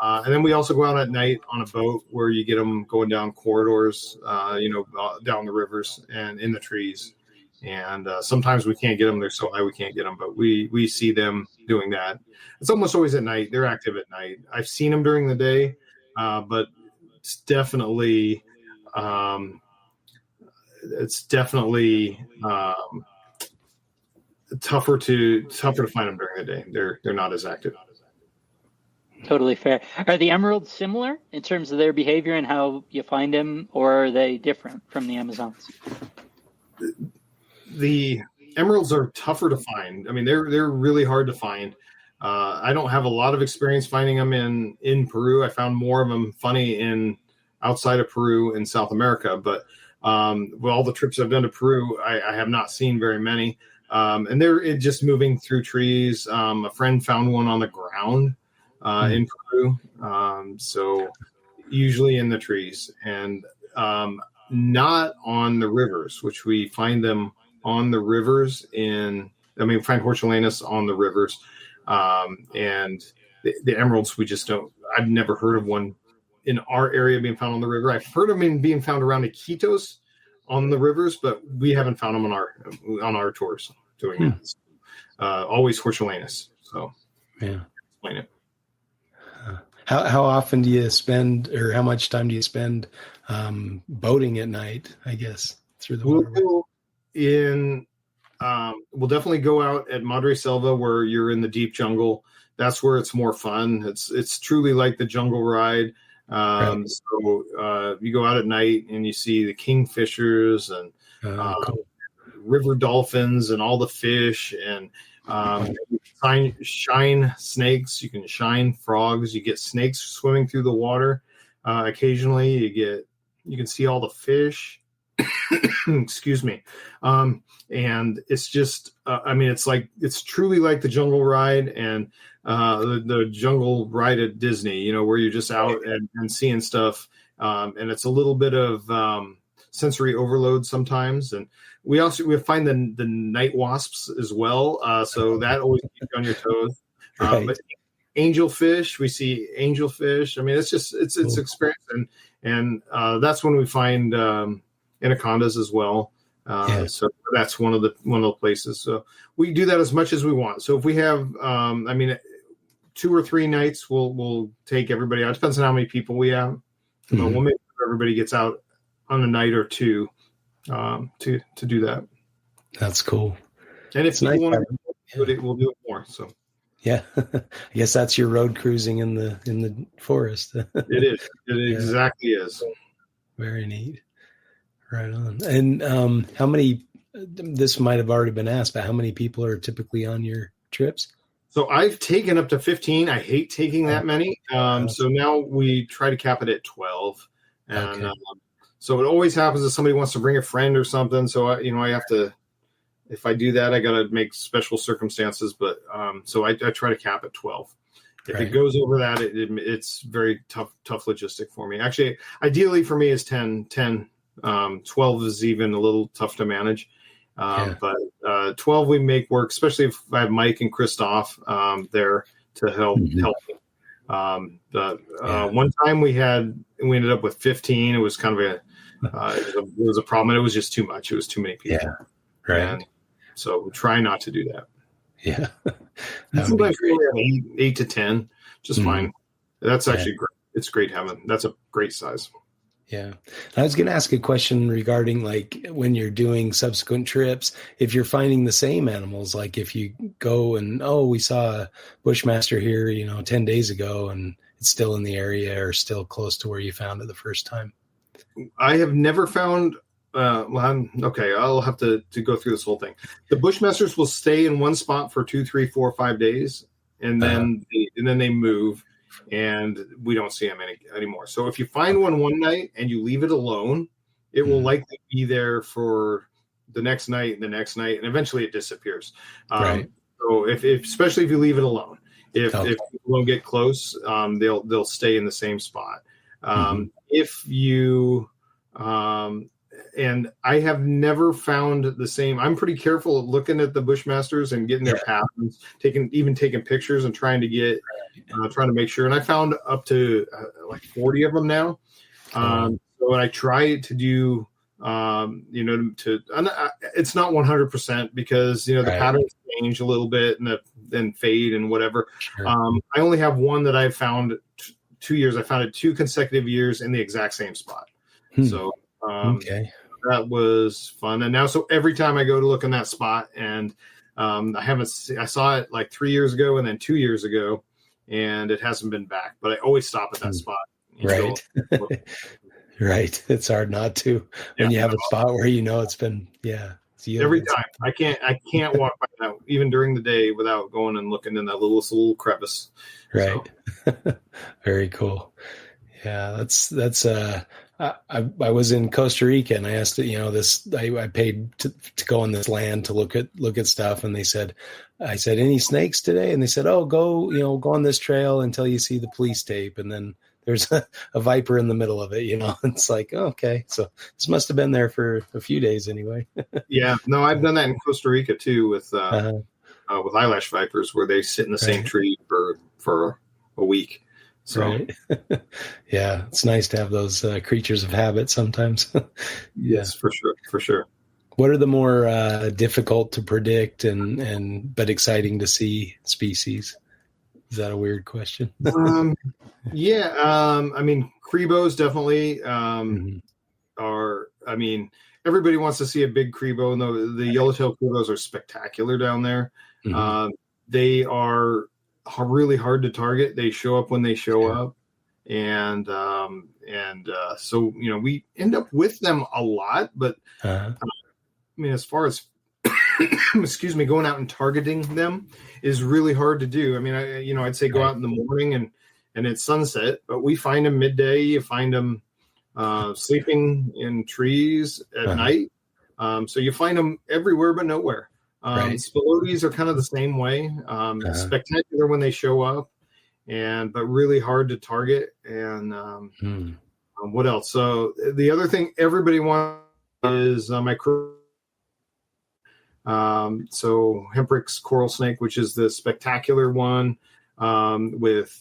B: And then we also go out at night on a boat where you get them going down corridors, down the rivers and in the trees. And sometimes we can't get them. They're so high we can't get them, but we see them doing that. It's almost always at night. They're active at night. I've seen them during the day, but it's definitely tougher to find them during the day. They're not as active.
A: Totally fair. Are the emeralds similar in terms of their behavior and how you find them, or are they different from the Amazons?
B: The emeralds are tougher to find. They're really hard to find. I don't have a lot of experience finding them in Peru. I found more of them outside of Peru in South America, but with all the trips I've done to Peru, I have not seen very many. And they're just moving through trees. A friend found one on the ground in Peru. So usually in the trees, and not on the rivers, which we find them on the rivers find hortulanus on the rivers. And the emeralds, we just don't. I've never heard of one in our area being found on the river. I've heard of them being found around Iquitos on the rivers, but we haven't found them on our tours doing that. Always Hortulanus. So
C: yeah,
B: explain it.
C: How often do you spend, or how much time do you spend boating at night? I guess through the water.
B: We'll definitely go out at Madre Selva where you're in the deep jungle. That's where it's more fun. It's truly like the jungle ride.
C: Right.
B: So you go out at night and you see the kingfishers and
C: cool.
B: river dolphins and all the fish, and shine snakes. You can shine frogs. You get snakes swimming through the water. Occasionally you can see all the fish. Excuse me. And it's just, it's truly like the jungle ride and the jungle ride at Disney, where you're just out and seeing stuff. And it's a little bit of sensory overload sometimes. And we find the night wasps as well. So that always keeps you on your toes.
C: Right.
B: But angelfish, we see angelfish. I mean, it's cool. Experience. And that's when we find anacondas as well. So that's one of the places. So we do that as much as we want. So if we have, 2 or 3 nights, we'll take everybody out. It depends on how many people we have. Mm-hmm. But we'll make sure everybody gets out on a night or two to do that.
C: That's cool.
B: And if people want to do it, we'll do it more. So
C: yeah, I guess that's your road cruising in the forest.
B: It is. It exactly is.
C: Very neat. Right on. And how many? This might have already been asked, but how many people are typically on your trips?
B: So I've taken up to 15. I hate taking that many. So now we try to cap it at 12. And so it always happens that somebody wants to bring a friend or something. So I have to. If I do that, I got to make special circumstances. But so I try to cap at 12. If it goes over that, it's very tough logistic for me. Actually, ideally for me is 10. 12 is even a little tough to manage. But 12 we make work, especially if I have Mike and Christoph there to help me. One time we ended up with 15. It was kind of it was a problem. And it was just too much. It was too many people.
C: Yeah. Right.
B: And so we try not to do that.
C: Yeah.
B: Sometimes we have 8 to 10, just fine. That's actually great. It's great having. That's a great size.
C: Yeah. I was going to ask a question regarding like when you're doing subsequent trips, if you're finding the same animals, like if you go and, we saw a Bushmaster here, 10 days ago and it's still in the area or still close to where you found it the first time.
B: I have never found, I'll have to go through this whole thing. The Bushmasters will stay in one spot for 2, 3, 4, 5 days. And then they move. And we don't see them anymore. So if you find one night and you leave it alone, it will likely be there for the next night, and and eventually it disappears. So if especially if you leave it alone, if people don't get close, they'll stay in the same spot. If you and I have never found the same. I'm pretty careful at looking at the Bushmasters and getting their patterns, taking pictures and trying to make sure. And I found up to like 40 of them now. So I try to do, it's not 100% because, the patterns change a little bit and then fade and whatever.
C: Sure.
B: I only have one that I've found 2 years. I found it 2 consecutive years in the exact same spot. So, that was fun. And now, so every time I go to look in that spot and I saw it like 3 years ago and then 2 years ago and it hasn't been back, but I always stop at that spot.
C: Right. Right. It's hard not to when you have a spot where it's been,
B: every time I can't walk by that even during the day without going and looking in that little crevice.
C: Right. So. Very cool. Yeah. That's I was in Costa Rica and I asked I paid to go on this land to look at stuff. And I said, any snakes today? And they said, go on this trail until you see the police tape. And then there's a viper in the middle of it, it's like, okay. So this must've been there for a few days anyway.
B: Yeah, no, I've done that in Costa Rica too with, with eyelash vipers, where they sit in the same tree for a week. So,
C: right. Yeah, it's nice to have those creatures of habit sometimes.
B: Yes, for sure.
C: What are the more difficult to predict but exciting to see species? Is that a weird question?
B: Yeah, I mean, Crebos definitely are. I mean, everybody wants to see a big Crebo, and the yellowtail Crebos are spectacular down there. They are really hard to target. They show up when they show up, and so we end up with them a lot. But I mean, as far as excuse me, going out and targeting them is really hard to do. I mean, I'd say go out in the morning and it's sunset, but we find them midday. You find them sleeping in trees at night. So you find them everywhere but nowhere. Spilotes are kind of the same way. Spectacular when they show up, but really hard to target. And what else? So the other thing everybody wants is so Hemprix coral snake, which is the spectacular one. With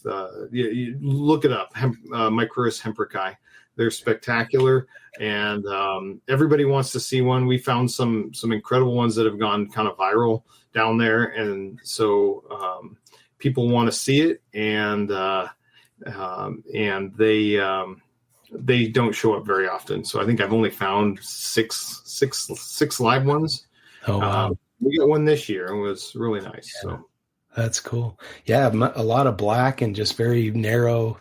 B: you look it up, Micrurus hemprici. They're spectacular, and everybody wants to see one. We found some incredible ones that have gone kind of viral down there, and so people want to see it, and they don't show up very often. So I think I've only found six live ones.
C: Oh wow!
B: We got one this year, and it was really nice.
C: Yeah.
B: So
C: that's cool. Yeah, a lot of black and just very narrow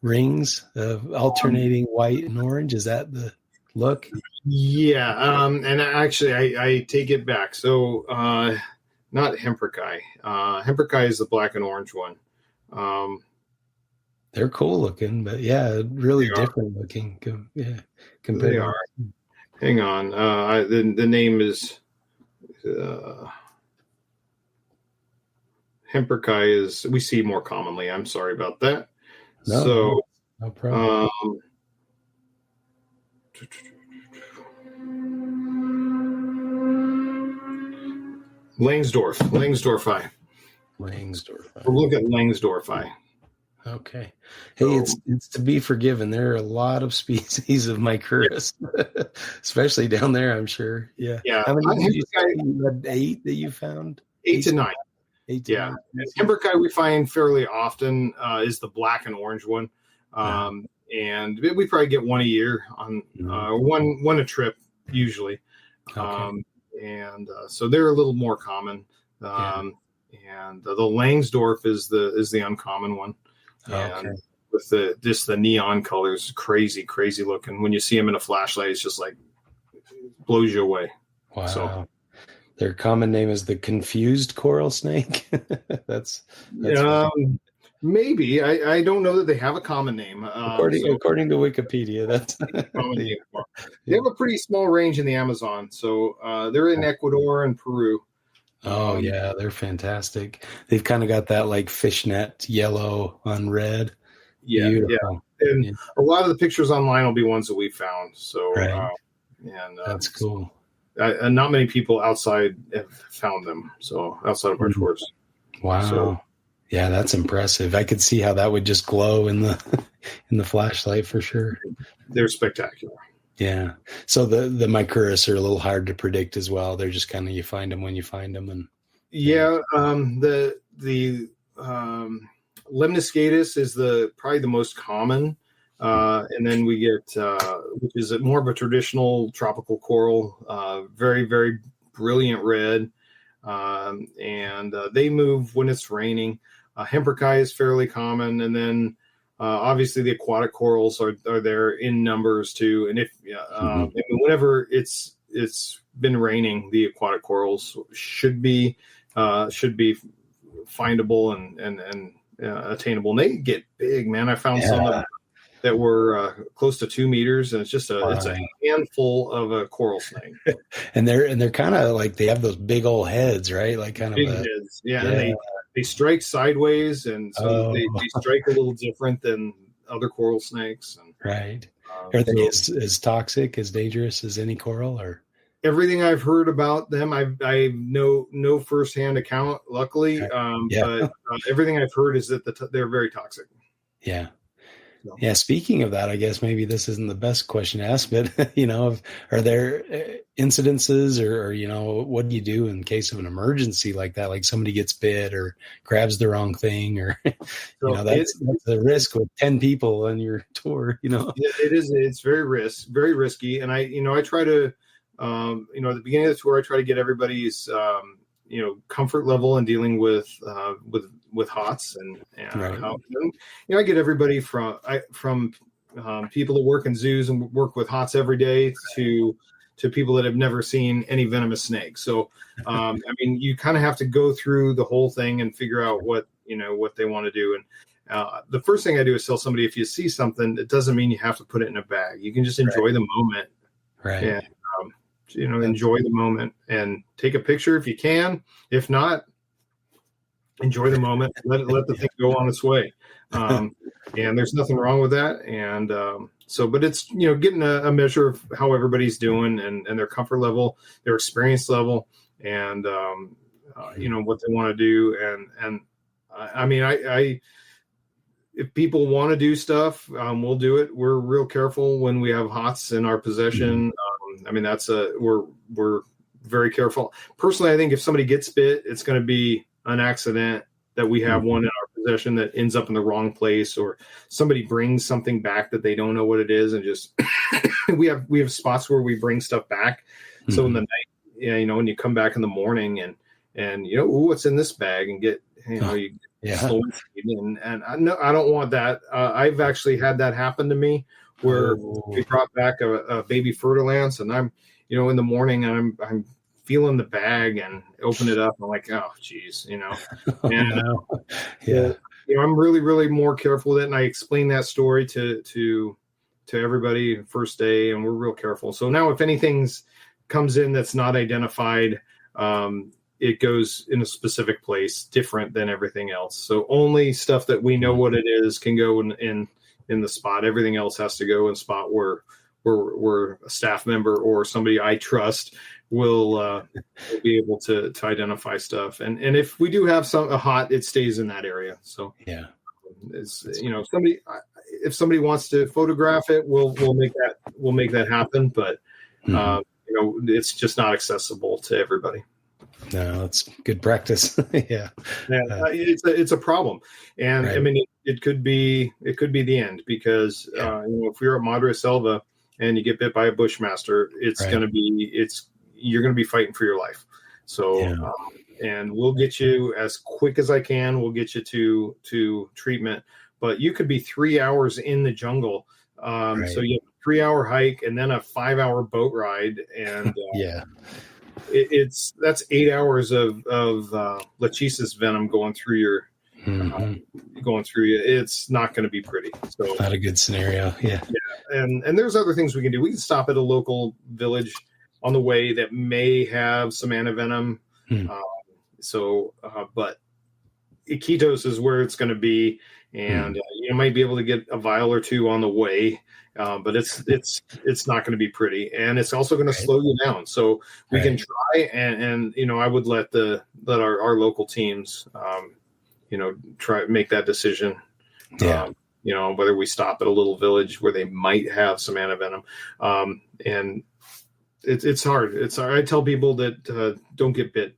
C: rings of alternating white and orange. Is that the look?
B: Yeah, and actually, I take it back. So not Hemprici. Hemprici is the black and orange one.
C: They're cool looking, but yeah, really different looking. Yeah, compared
B: they are. Hang on. The name is Hemprici is we see more commonly. I'm sorry about that. No
C: problem.
B: Langsdorfi. We'll look at Langsdorfi.
C: Okay. Hey, it's to be forgiven. There are a lot of species of Micrurus, especially down there, I'm sure. Yeah. How many did you say you had 8 that you found?
B: 8 to 9.
C: 8 to 9.
B: Hemprici we find fairly often is the black and orange one. And we probably get one a year on one a trip usually.
C: Okay.
B: So they're a little more common. And the Langsdorff is the uncommon one. And with the neon colors, crazy looking. When you see them in a flashlight, it's just like blows you away.
C: Wow. So, their common name is the confused coral snake. that's
B: maybe I don't know that they have a common name.
C: According to Wikipedia, that's common
B: name. They have a pretty small range in the Amazon, so they're in Ecuador and Peru.
C: Oh yeah, they're fantastic. They've kind of got that like fishnet yellow on red.
B: Yeah, beautiful. And a lot of the pictures online will be ones that we found. So,
C: that's cool.
B: Not many people outside have found them. So outside of our tours.
C: Wow. So, yeah, that's impressive. I could see how that would just glow in the flashlight for sure.
B: They're spectacular.
C: Yeah. So the Micrurus are a little hard to predict as well. They're just kind of you find them when you find them, and
B: the Lemniscatus is probably the most common, and then we get which is more of a traditional tropical coral, very very brilliant red, and they move when it's raining. Hemprici is fairly common, and then obviously the aquatic corals are there in numbers too. And if whenever it's been raining, the aquatic corals should be findable and attainable. And they get big, man. I found some that were close to 2 meters, and it's just it's a handful of a coral snake.
C: and they're kind of like they have those big old heads, right? Like kind
B: big
C: of
B: heads. Yeah. And they strike sideways, and so they strike a little different than other coral snakes. And,
C: right. Are they as toxic, as dangerous as any coral, or?
B: everything I've heard about them, I know no firsthand account, luckily. But everything I've heard is that they're very toxic.
C: Yeah. Yeah. Speaking of that, I guess maybe this isn't the best question to ask, but are there incidences or what do you do in case of an emergency like that? Like somebody gets bit or grabs the wrong thing, or that's a risk with 10 people on your tour.
B: It is. It's very risky, and I try to, at the beginning of the tour, I try to get everybody's comfort level in dealing with HOTS and
C: right.
B: how, I get everybody from people that work in zoos and work with HOTS every day to people that have never seen any venomous snakes. So, you kind of have to go through the whole thing and figure out what they want to do. And the first thing I do is tell somebody, if you see something, it doesn't mean you have to put it in a bag. You can just enjoy the moment.
C: Right.
B: And, enjoy the moment and take a picture if you can. If not, enjoy the moment. Let the thing go on its way. And there's nothing wrong with that. And but it's getting a measure of how everybody's doing and their comfort level, their experience level, and what they want to do. And I if people want to do stuff, we'll do it. We're real careful when we have HOTS in our possession. We're very careful. Personally, I think if somebody gets bit, it's going to be an accident that we have one in our possession that ends up in the wrong place, or somebody brings something back that they don't know what it is, and just we have spots where we bring stuff back. So in the night, when you come back in the morning and what's in this bag, and get slow and I don't want that. I've actually had that happen to me where we brought back a baby fertilance, and I'm in the morning and I'm feeling the bag and open it up. I'm like, oh geez, and I'm really, really more careful with it. And I explain that story to everybody first day, and we're real careful. So now if anything comes in that's not identified, it goes in a specific place different than everything else. So only stuff that we know what it is can go in the spot. Everything else has to go in a spot where a staff member or somebody I trust will be able to identify stuff. And if we do have a HOT, it stays in that area. So it's if somebody wants to photograph it, we'll make that happen. But it's just not accessible to everybody.
C: No, it's good practice.
B: It's a problem, and right. It could be the end, because if you're at Madre Selva and you get bit by a bushmaster, you're going to be fighting for your life. So, and we'll get you as quick as I can. We'll get you to treatment, but you could be 3 hours in the jungle. Right. So you have a 3-hour hike and then a 5-hour boat ride, and that's 8 hours of Lachesis venom going through your It's not going to be pretty. So
C: not a good scenario. Yeah.
B: And there's other things we can do. We can stop at a local village on the way that may have some antivenom. But Iquitos is where it's going to be, and you might be able to get a vial or two on the way. But it's not going to be pretty, and it's also going to slow you down. So we can try, and I would let our local teams, try make that decision. Whether we stop at a little village where they might have some antivenom, and it's hard. It's hard. I tell people that don't get bit.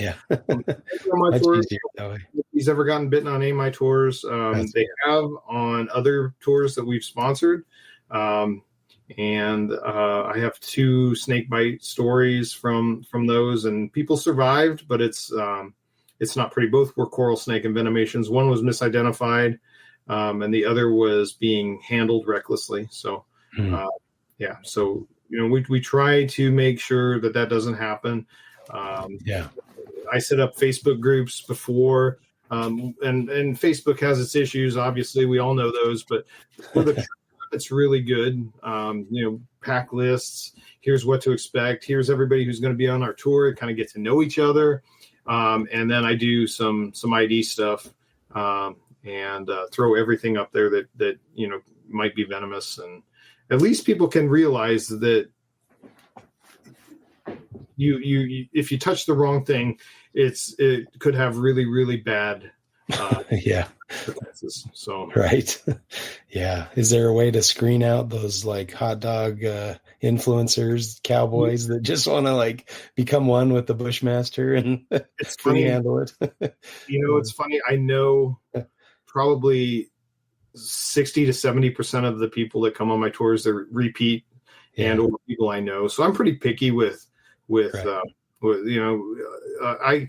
B: Yeah. On my tours, if he's ever gotten bitten on any of my tours, they have on other tours that we've sponsored. And I have 2 snake bite stories from those, and people survived, but it's not pretty. Both were coral snake envenomations. One was misidentified, and the other was being handled recklessly. So, so we try to make sure that doesn't happen. I set up Facebook groups before, and Facebook has its issues. Obviously, we all know those, but for the it's really good. Pack lists. Here's what to expect. Here's everybody who's going to be on our tour. Kind of get to know each other, and then I do some ID stuff, and throw everything up there that might be venomous, and at least people can realize that if you touch the wrong thing, it could have really, really bad consequences. So
C: right. Yeah. Is there a way to screen out those like hot dog influencers, cowboys that just want to like become one with the Bushmaster and
B: it's
C: free
B: funny.
C: handle it?
B: It's funny. I know probably 60 to 70% of the people that come on my tours, they're repeat and or people I know. So I'm pretty picky with I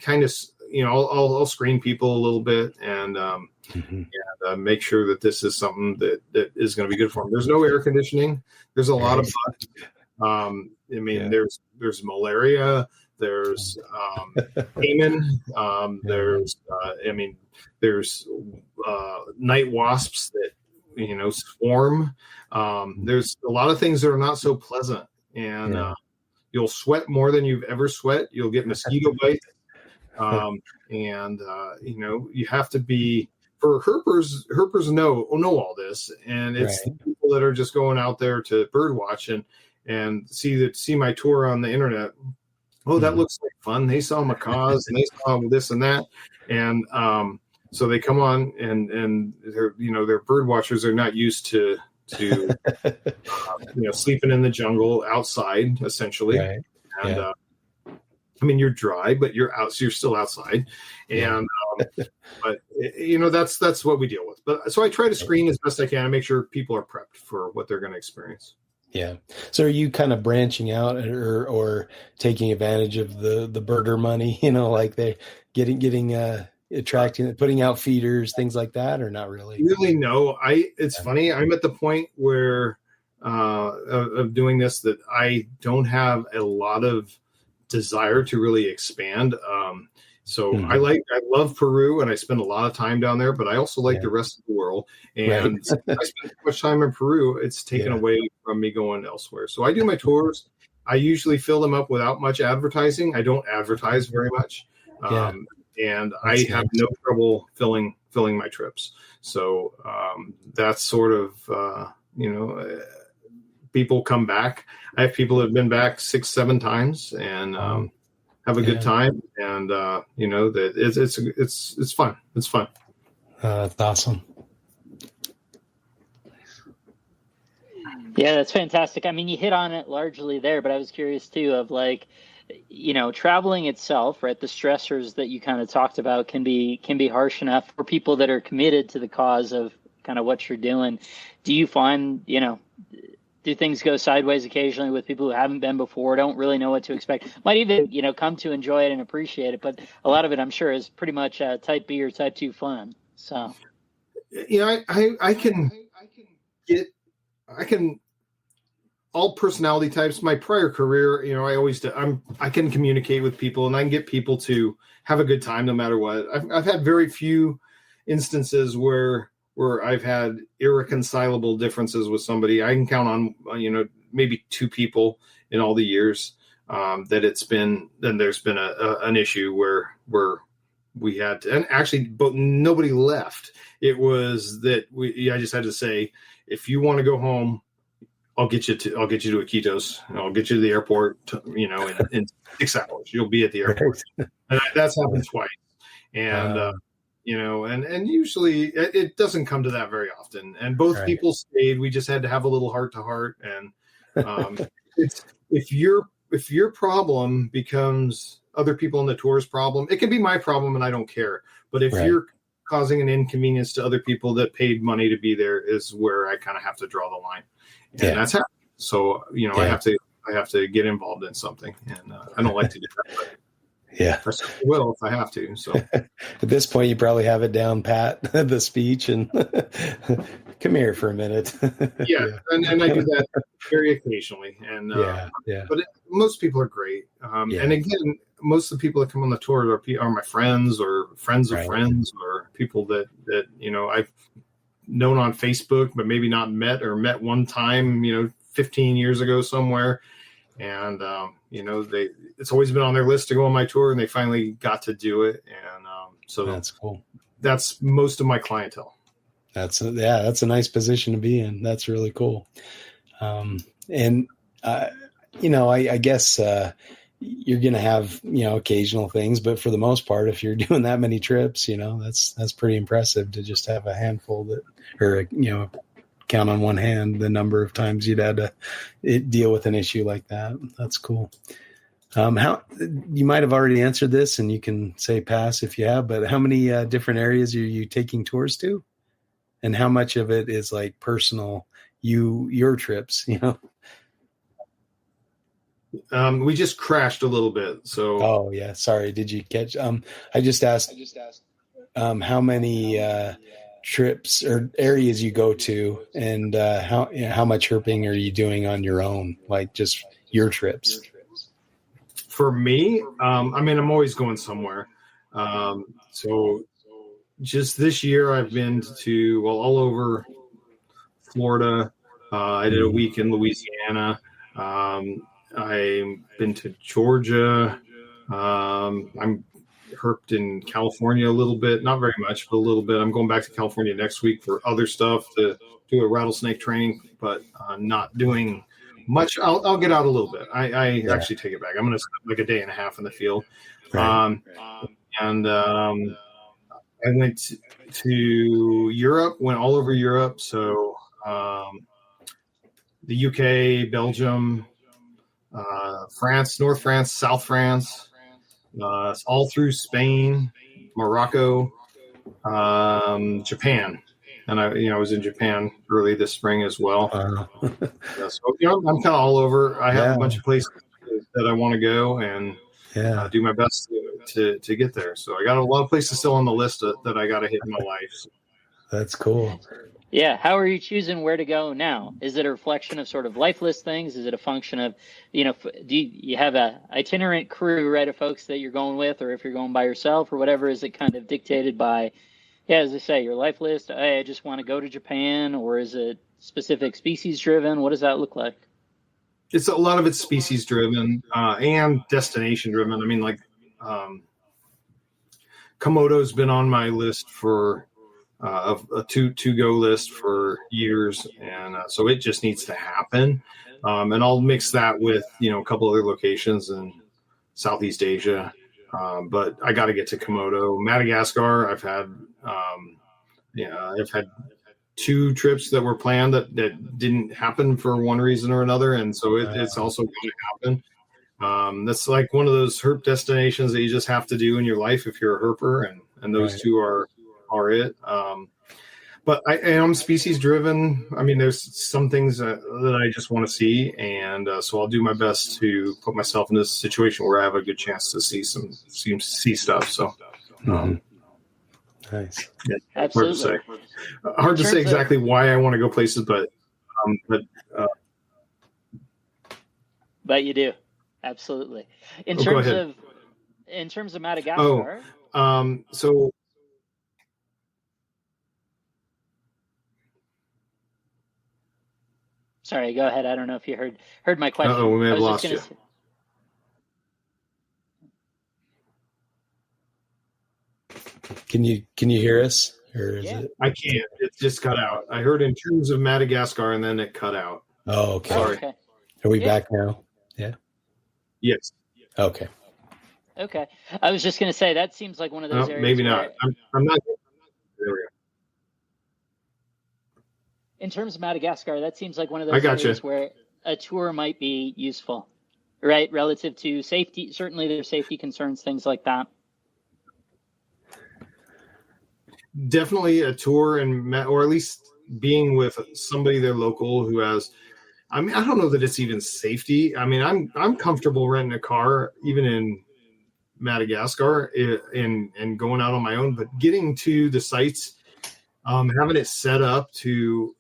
B: kind of, I'll screen people a little bit and make sure that this is something that is going to be good for them. There's no air conditioning. There's a lot of bugs. There's malaria. There's caiman. There's night wasps that swarm. There's a lot of things that are not so pleasant, and you'll sweat more than you've ever sweat. You'll get mosquito bites, you have to be. For herpers know all this, and it's people that are just going out there to bird watch and see my tour on the internet. Oh, that looks like fun. They saw macaws and they saw this and that, and so they come on and they're bird watchers. Are not used to sleeping in the jungle outside essentially, and you're dry, but you're out, so you're still outside, and but that's what we deal with. But so I try to screen as best I can and make sure people are prepped for what they're going to experience. Yeah.
C: So are you kind of branching out or taking advantage of the birder money? Like they're getting attracting, putting out feeders, things like that, or not really?
B: Really, no. It's funny. I'm at the point where of doing this that I don't have a lot of desire to really expand. I love Peru and I spend a lot of time down there, but I also like the rest of the world. And I spend too much time in Peru. It's taken away from me going elsewhere. So I do my tours. I usually fill them up without much advertising. I don't advertise very much. And I have no trouble filling my trips. So that's sort of, people come back. I have people that have been back 6-7 times and have a good time. And, that it's fun. It's fun.
C: That's awesome.
A: Yeah, that's fantastic. I mean, you hit on it largely there, but I was curious too of like, traveling itself, right? The stressors that you kind of talked about can be harsh enough for people that are committed to the cause of kind of what you're doing. Do you find, do things go sideways occasionally with people who haven't been before, don't really know what to expect, might even, come to enjoy it and appreciate it. But a lot of it, I'm sure, is pretty much type B or type 2 fun. So,
B: I can all personality types. My prior career, I can communicate with people and I can get people to have a good time no matter what. I've had very few instances where I've had irreconcilable differences with somebody. I can count on, maybe 2 people in all the years that there's been an issue where we had to, and actually, but nobody left. It was that I just had to say, if you want to go home, I'll get you to Iquitos. I'll get you to the airport, in 6 hours. You'll be at the airport. And that's happened twice. And, and usually it doesn't come to that very often. And both people stayed. We just had to have a little heart to heart. And if your problem becomes other people on the tour's problem, it can be my problem and I don't care. But if you're causing an inconvenience to other people that paid money to be there is where I kind of have to draw the line. And that's happening. So, I have to get involved in something, and I don't like to do that. But I certainly will if I have to. So
C: at this point, you probably have it down pat, the speech, and come here for a minute.
B: And I do that very occasionally. And but most people are great. And again, most of the people that come on the tour are my friends or friends of friends or people that I've known on Facebook, but maybe not met one time, 15 years ago somewhere. And, it's always been on their list to go on my tour and they finally got to do it. And, so
C: that's cool.
B: That's most of my clientele.
C: That's a nice position to be in. That's really cool. I guess, you're going to have, occasional things, but for the most part, if you're doing that many trips, that's pretty impressive to just have a handful count on one hand the number of times you'd had to deal with an issue like that. That's cool. How you might have already answered this, and you can say pass if you have, but how many different areas are you taking tours to, and how much of it is like personal, your trips,
B: We just crashed a little bit. So.
C: Oh yeah. Sorry. Did you catch, I just asked, how many, trips or areas you go to, and, how much herping are you doing on your own? Like just your trips?
B: For me, I'm always going somewhere. So just this year I've been to, all over Florida. I did a week in Louisiana. I've been to Georgia. I'm herped in California a little bit, not very much, but a little bit. I'm going back to California next week for other stuff, to do a rattlesnake training, but not doing much. I'll get out a little bit. I actually take it back. I'm going to spend like a day and a half in the field. Right. I went to Europe, went all over Europe. So the UK, Belgium, France, North France, South France, all through Spain, Morocco, Japan. And I was in Japan early this spring as well. So I'm kind of all over. I have a bunch of places that I want to go, and do my best to get there. So I got a lot of places still on the list that I got to hit in my life. So.
C: That's cool.
A: Yeah. How are you choosing where to go now? Is it a reflection of sort of lifeless things? Is it a function of, do you have a itinerant crew, right, of folks that you're going with, or if you're going by yourself or whatever? Is it kind of dictated by, as I say, your life list? Hey, I just want to go to Japan, or is it specific species driven? What does that look like?
B: It's a lot of it's species driven and destination driven. I mean, like Komodo's been on my list for a to-go list for years, and so it just needs to happen. And I'll mix that with a couple other locations in Southeast Asia, but I got to get to Komodo. Madagascar, I've had two trips that were planned that didn't happen for one reason or another, and so it's also going to happen. That's like one of those herp destinations that you just have to do in your life if you're a herper, and those two are it. But I am species driven. I mean, there's some things that I just want to see, and so I'll do my best to put myself in this situation where I have a good chance to see stuff. So,
C: nice.
B: Yeah,
A: absolutely.
B: Hard to say exactly why I want to go places, but
A: you do, absolutely. In terms of Madagascar.
B: So.
A: Sorry, go ahead. I don't know if you heard my question.
B: Oh, we may have lost you.
C: Can you hear us? Or is it?
B: I can't. It just cut out. I heard in terms of Madagascar, and then it cut out.
C: Oh, okay.
B: Sorry.
A: Okay.
C: Are we back now? Yeah.
B: Yes.
C: Okay.
A: Okay. I was just going to say that seems like one of those areas.
B: Maybe not. I'm not. There we go.
A: In terms of Madagascar, that seems like one of those areas where a tour might be useful, right? Relative to safety. Certainly there's safety concerns, things like that.
B: Definitely a tour, or at least being with somebody there local who has, I mean, I don't know that it's even safety. I mean, I'm comfortable renting a car, even in Madagascar, and going out on my own, but getting to the sites, having it set up to,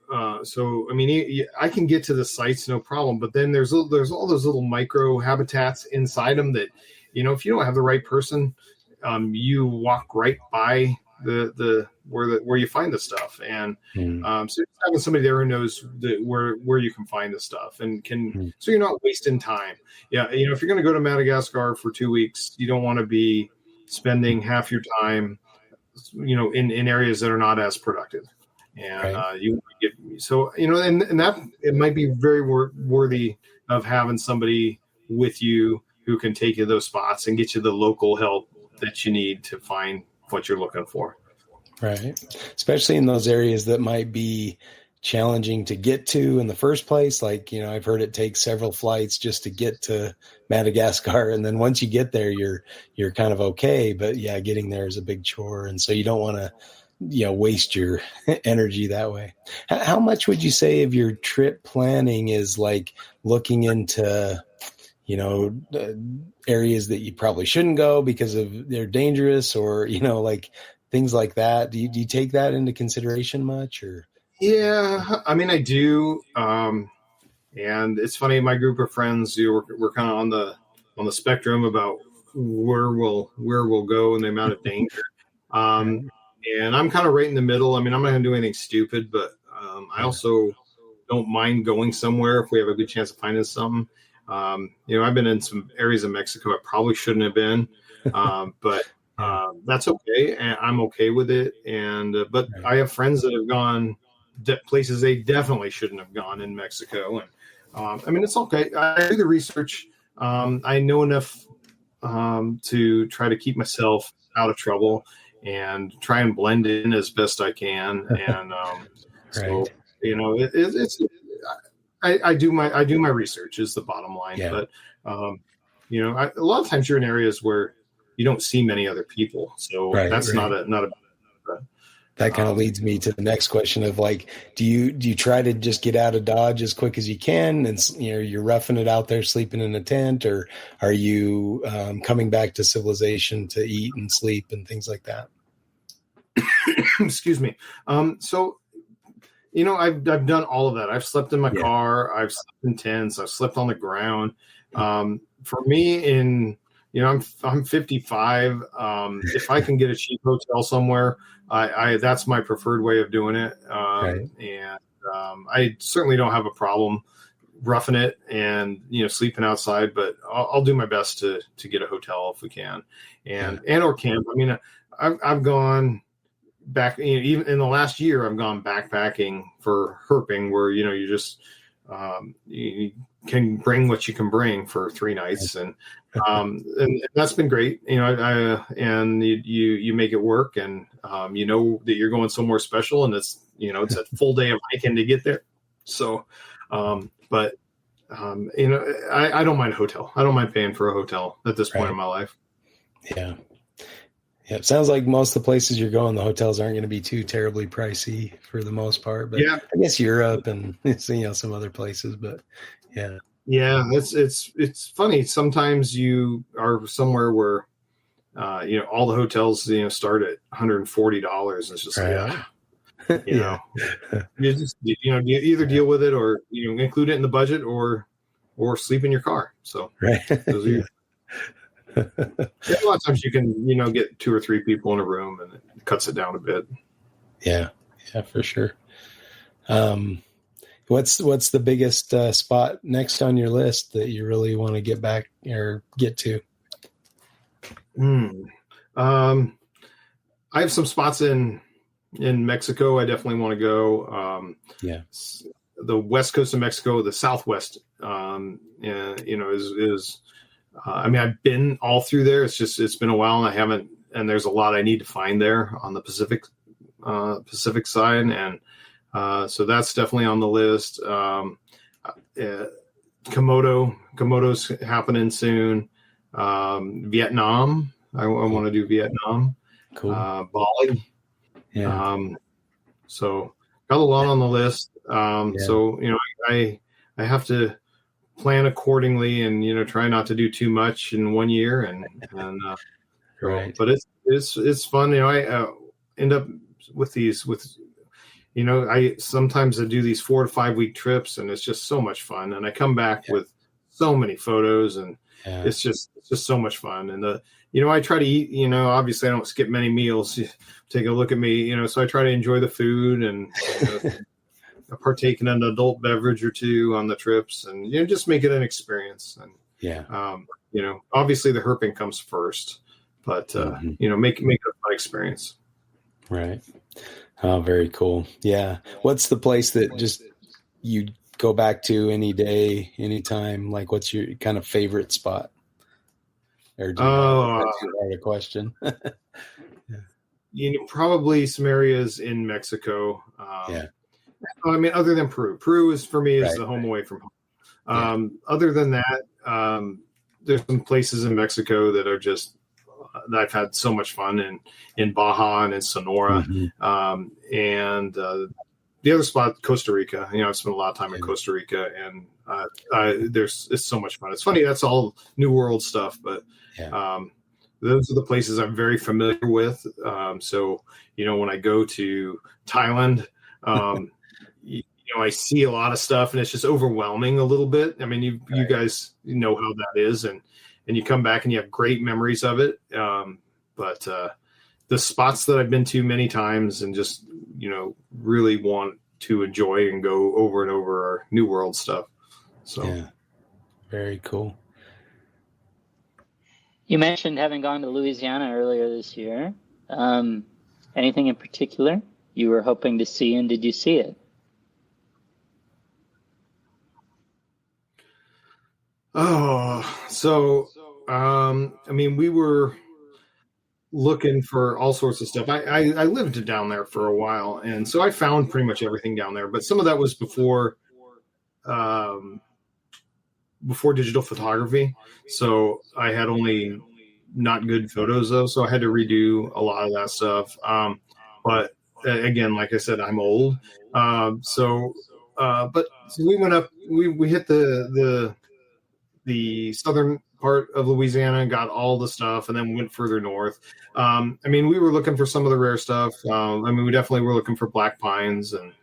B: so, I mean, I can get to the sites, no problem. But then there's all those little micro habitats inside them that, if you don't have the right person, you walk right by where you find the stuff. And so having somebody there who knows where you can find the stuff and so you're not wasting time. Yeah. If you're going to go to Madagascar for 2 weeks, you don't want to be spending half your time in areas that are not as productive, and you get and that it might be very worthy of having somebody with you who can take you to those spots and get you the local help that you need to find what you're looking for.
C: Right. Especially in those areas that might be challenging to get to in the first place. Like, I've heard it takes several flights just to get to Madagascar. And then once you get there, you're kind of okay. But yeah, getting there is a big chore. And so you don't want to, waste your energy that way. How much would you say of your trip planning is like looking into, areas that you probably shouldn't go because they're dangerous, or, like things like that? Do you take that into consideration much, or?
B: Yeah, I mean, I do. And it's funny, my group of friends, we're kind of on the spectrum about where we'll go and the amount of danger. And I'm kind of right in the middle. I mean, I'm not going to do anything stupid, but I also don't mind going somewhere if we have a good chance of finding something. I've been in some areas of Mexico I probably shouldn't have been, but that's okay, and I'm okay with it. And but I have friends that have gone places they definitely shouldn't have gone in Mexico, and I mean, it's okay. I do the research. I know enough to try to keep myself out of trouble and try and blend in as best I can. And so it's I do my research is the bottom line. Yeah. But a lot of times you're in areas where you don't see many other people, so that's not a.
C: That kind of leads me to the next question of like, do you try to just get out of Dodge as quick as you can, and you're roughing it out there, sleeping in a tent, or are you coming back to civilization to eat and sleep and things like that?
B: Excuse me. So, I've done all of that. I've slept in my car. I've slept in tents. I've slept on the ground. For me, I'm 55. If I can get a cheap hotel somewhere, I that's my preferred way of doing it. And I certainly don't have a problem roughing it and sleeping outside, but I'll do my best to get a hotel if we can, and or camp. I mean, I've gone back, even in the last year, I've gone backpacking for herping, where you just you can bring what you can bring for 3 nights, and that's been great. And you make it work, and that you're going somewhere special, and it's it's a full day of hiking to get there. So, I don't mind a hotel. I don't mind paying for a hotel at this point in my life.
C: Yeah. Yeah, it sounds like most of the places you're going, the hotels aren't going to be too terribly pricey for the most part. But I guess Europe and some other places. But yeah,
B: it's funny. Sometimes you are somewhere where all the hotels start at $140. It's just you just you either deal with it or include it in the budget or sleep in your car. So those are a lot of times you can get 2 or 3 people in a room, and it cuts it down a bit.
C: Yeah, for sure. What's the biggest spot next on your list that you really want to get back or get to?
B: I have some spots in Mexico I definitely want to go. The west coast of Mexico, the southwest, is I mean, I've been all through there. It's been a while, and I haven't. And there's a lot I need to find there on the Pacific side, and so that's definitely on the list. Komodo's happening soon. Vietnam, I want to do Vietnam.
C: Cool.
B: Bali. Yeah. So got a lot on the list. So I have to plan accordingly, and try not to do too much in one year, and but it's fun. I end up with I sometimes I do these 4 to 5 week trips, and it's just so much fun, and I come back with so many photos, and it's just so much fun. And I try to eat, obviously I don't skip many meals. Take a look at me, so I try to enjoy the food and partake in an adult beverage or 2 on the trips, and just make it an experience. And obviously the herping comes first, but make it a fun experience.
C: Right. Oh, very cool. Yeah. What's the place that just you go back to any day, anytime? Like, what's your kind of favorite spot? Or do you know, that's too hard a question?
B: Probably some areas in Mexico.
C: Yeah.
B: I mean, other than Peru. Peru is for me is the home away from home. Other than that, there's some places in Mexico that are just that I've had so much fun in Baja and in Sonora, and the other spot, Costa Rica. I've spent a lot of time in Costa Rica, and it's so much fun. It's funny, that's all New World stuff, but those are the places I'm very familiar with. So when I go to Thailand, I see a lot of stuff, and it's just overwhelming a little bit. I mean, you guys know how that is, and you come back and you have great memories of it. But the spots that I've been to many times and just, really want to enjoy and go over and over are New World stuff. So,
C: very cool.
A: You mentioned having gone to Louisiana earlier this year. Anything in particular you were hoping to see, and did you see it?
B: I mean, we were looking for all sorts of stuff. I lived down there for a while, and so I found pretty much everything down there. But some of that was before digital photography, so I had only not good photos of. So I had to redo a lot of that stuff. But again, like I said, I'm old. But so we went up. We hit the southern part of Louisiana and got all the stuff, and then went further north. I mean, we were looking for some of the rare stuff. We definitely were looking for black pines, and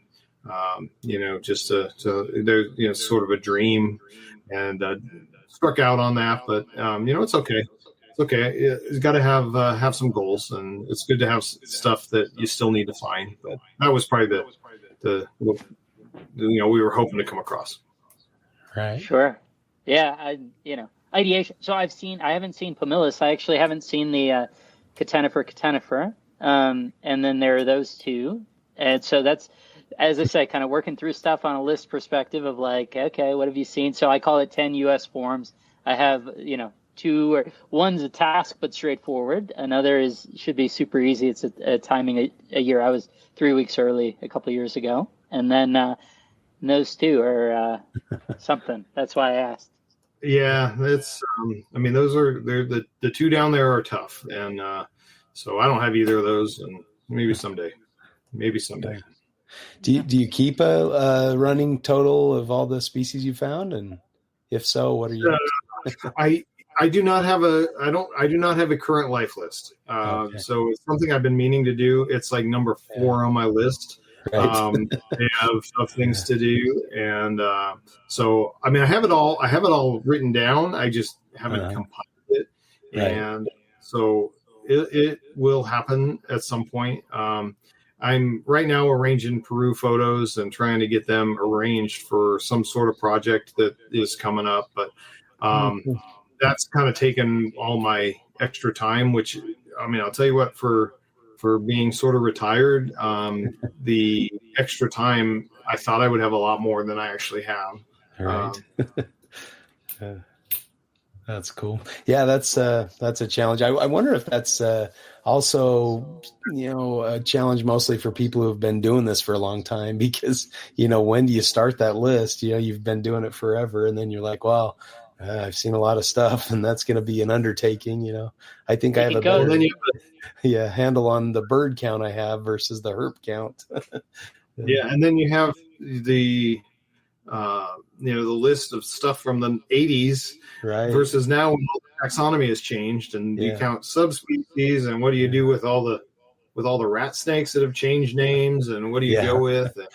B: just there's sort of a dream, and struck out on that. But it's okay. It's okay. You've got to have some goals, and it's good to have stuff that you still need to find. But that was probably the we were hoping to come across.
A: Right. Sure. Yeah. Ideation. So I haven't seen Pomilus. I actually haven't seen the Catenifer. And then there are those two. And so that's, as I say, kind of working through stuff on a list perspective of like, okay, what have you seen? So I call it 10 US forms. I have, two, or one's a task, but straightforward. Another should be super easy. It's a timing a year. I was 3 weeks early a couple of years ago. And then those two are something. That's why I asked.
B: Yeah, it's. They're the two down there are tough, and so I don't have either of those, and maybe someday.
C: Do you keep a running total of all the species you found, and if so, what are you?
B: I do not have a current life list. So it's something I've been meaning to do. It's like number 4 on my list. Right. Of things to do, and so I have it all written down. I just haven't compiled it, and so it will happen at some point. I'm right now arranging Peru photos and trying to get them arranged for some sort of project that is coming up, but that's kind of taken all my extra time. Which I'll tell you what, for being sort of retired, the extra time, I thought I would have a lot more than I actually have.
C: Right. That's cool. Yeah, that's a challenge. I wonder if that's also, a challenge mostly for people who have been doing this for a long time, because, when do you start that list? You've been doing it forever, and then you're like, well, I've seen a lot of stuff, and that's going to be an undertaking. I think I have a better handle on the bird count I have versus the herp count.
B: Yeah, and then you have the the list of stuff from the 80s, right, versus now when all the taxonomy has changed, and you count subspecies, and what do you do with all the rat snakes that have changed names, and what do you go with? And,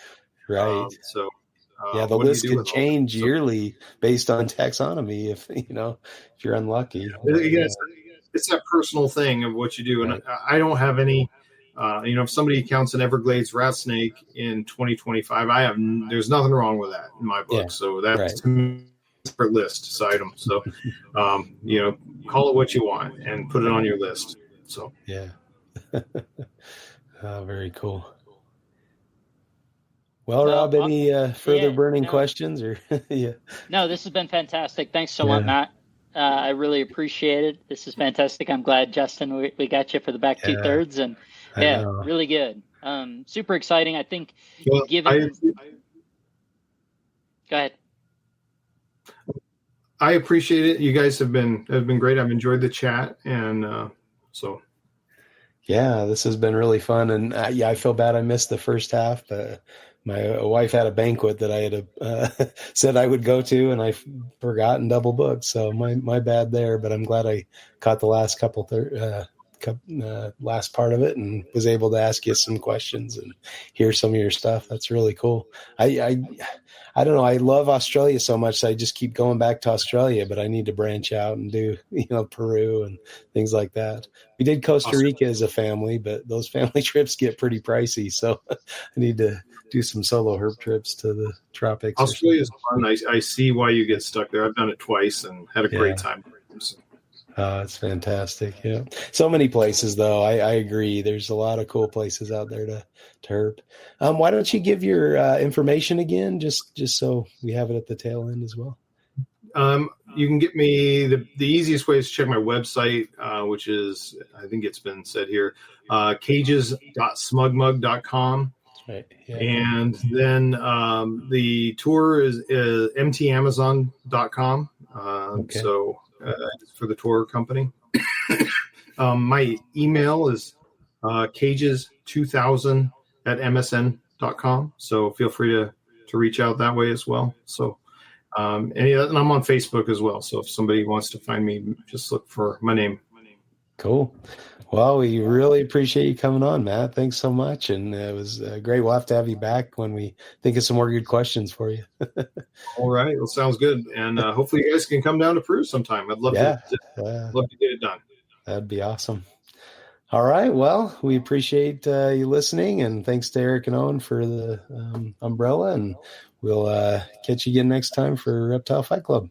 C: right. The list can change yearly based on taxonomy if you're unlucky.
B: It's that personal thing of what you do, and I don't have any. If somebody counts an Everglades rat snake in 2025, there's nothing wrong with that in my book. Yeah. So that's a separate list item. So, call it what you want and put it on your list. So
C: very cool. Well, Rob, any further burning questions or?
A: No, this has been fantastic. Thanks so much, Matt. I really appreciate it. This is fantastic. I'm glad, Justin, we got you for the back 2/3, and yeah, really good. Super exciting. I think
B: Well,
A: given. Go ahead.
B: I appreciate it. You guys have been great. I've enjoyed the chat, and so.
C: Yeah, this has been really fun, and I feel bad I missed the first half, but my wife had a banquet that I had said I would go to, and I forgot and double booked. So my bad there, but I'm glad I caught the last last part of it and was able to ask you some questions and hear some of your stuff. That's really cool. I don't know. I love Australia so much. So I just keep going back to Australia, but I need to branch out and do, Peru and things like that. We did Costa Rica as a family, but those family trips get pretty pricey. So I need to do some solo herp trips to the tropics.
B: Australia is fun. I see why you get stuck there. I've done it twice and had a great time.
C: It's fantastic. Yeah. So many places though. I agree. There's a lot of cool places out there to herp. Why don't you give your information again, just so we have it at the tail end as well?
B: You can get me the easiest way is to check my website, which is, I think it's been said here, cages.smugmug.com.
C: Right. Yeah.
B: And then the tour is mtamazon.com.
C: Okay.
B: So for the tour company. My email is cages2000@msn.com. So feel free to reach out that way as well. So and I'm on Facebook as well. So if somebody wants to find me, just look for my name.
C: Cool. Well, we really appreciate you coming on, Matt. Thanks so much. And it was great. We'll have to have you back when we think of some more good questions for you.
B: All right. Well, sounds good. And hopefully you guys can come down to Peru sometime. I'd love to get it done.
C: That'd be awesome. All right. Well, we appreciate you listening. And thanks to Eric and Owen for the umbrella. And we'll catch you again next time for Reptile Fight Club.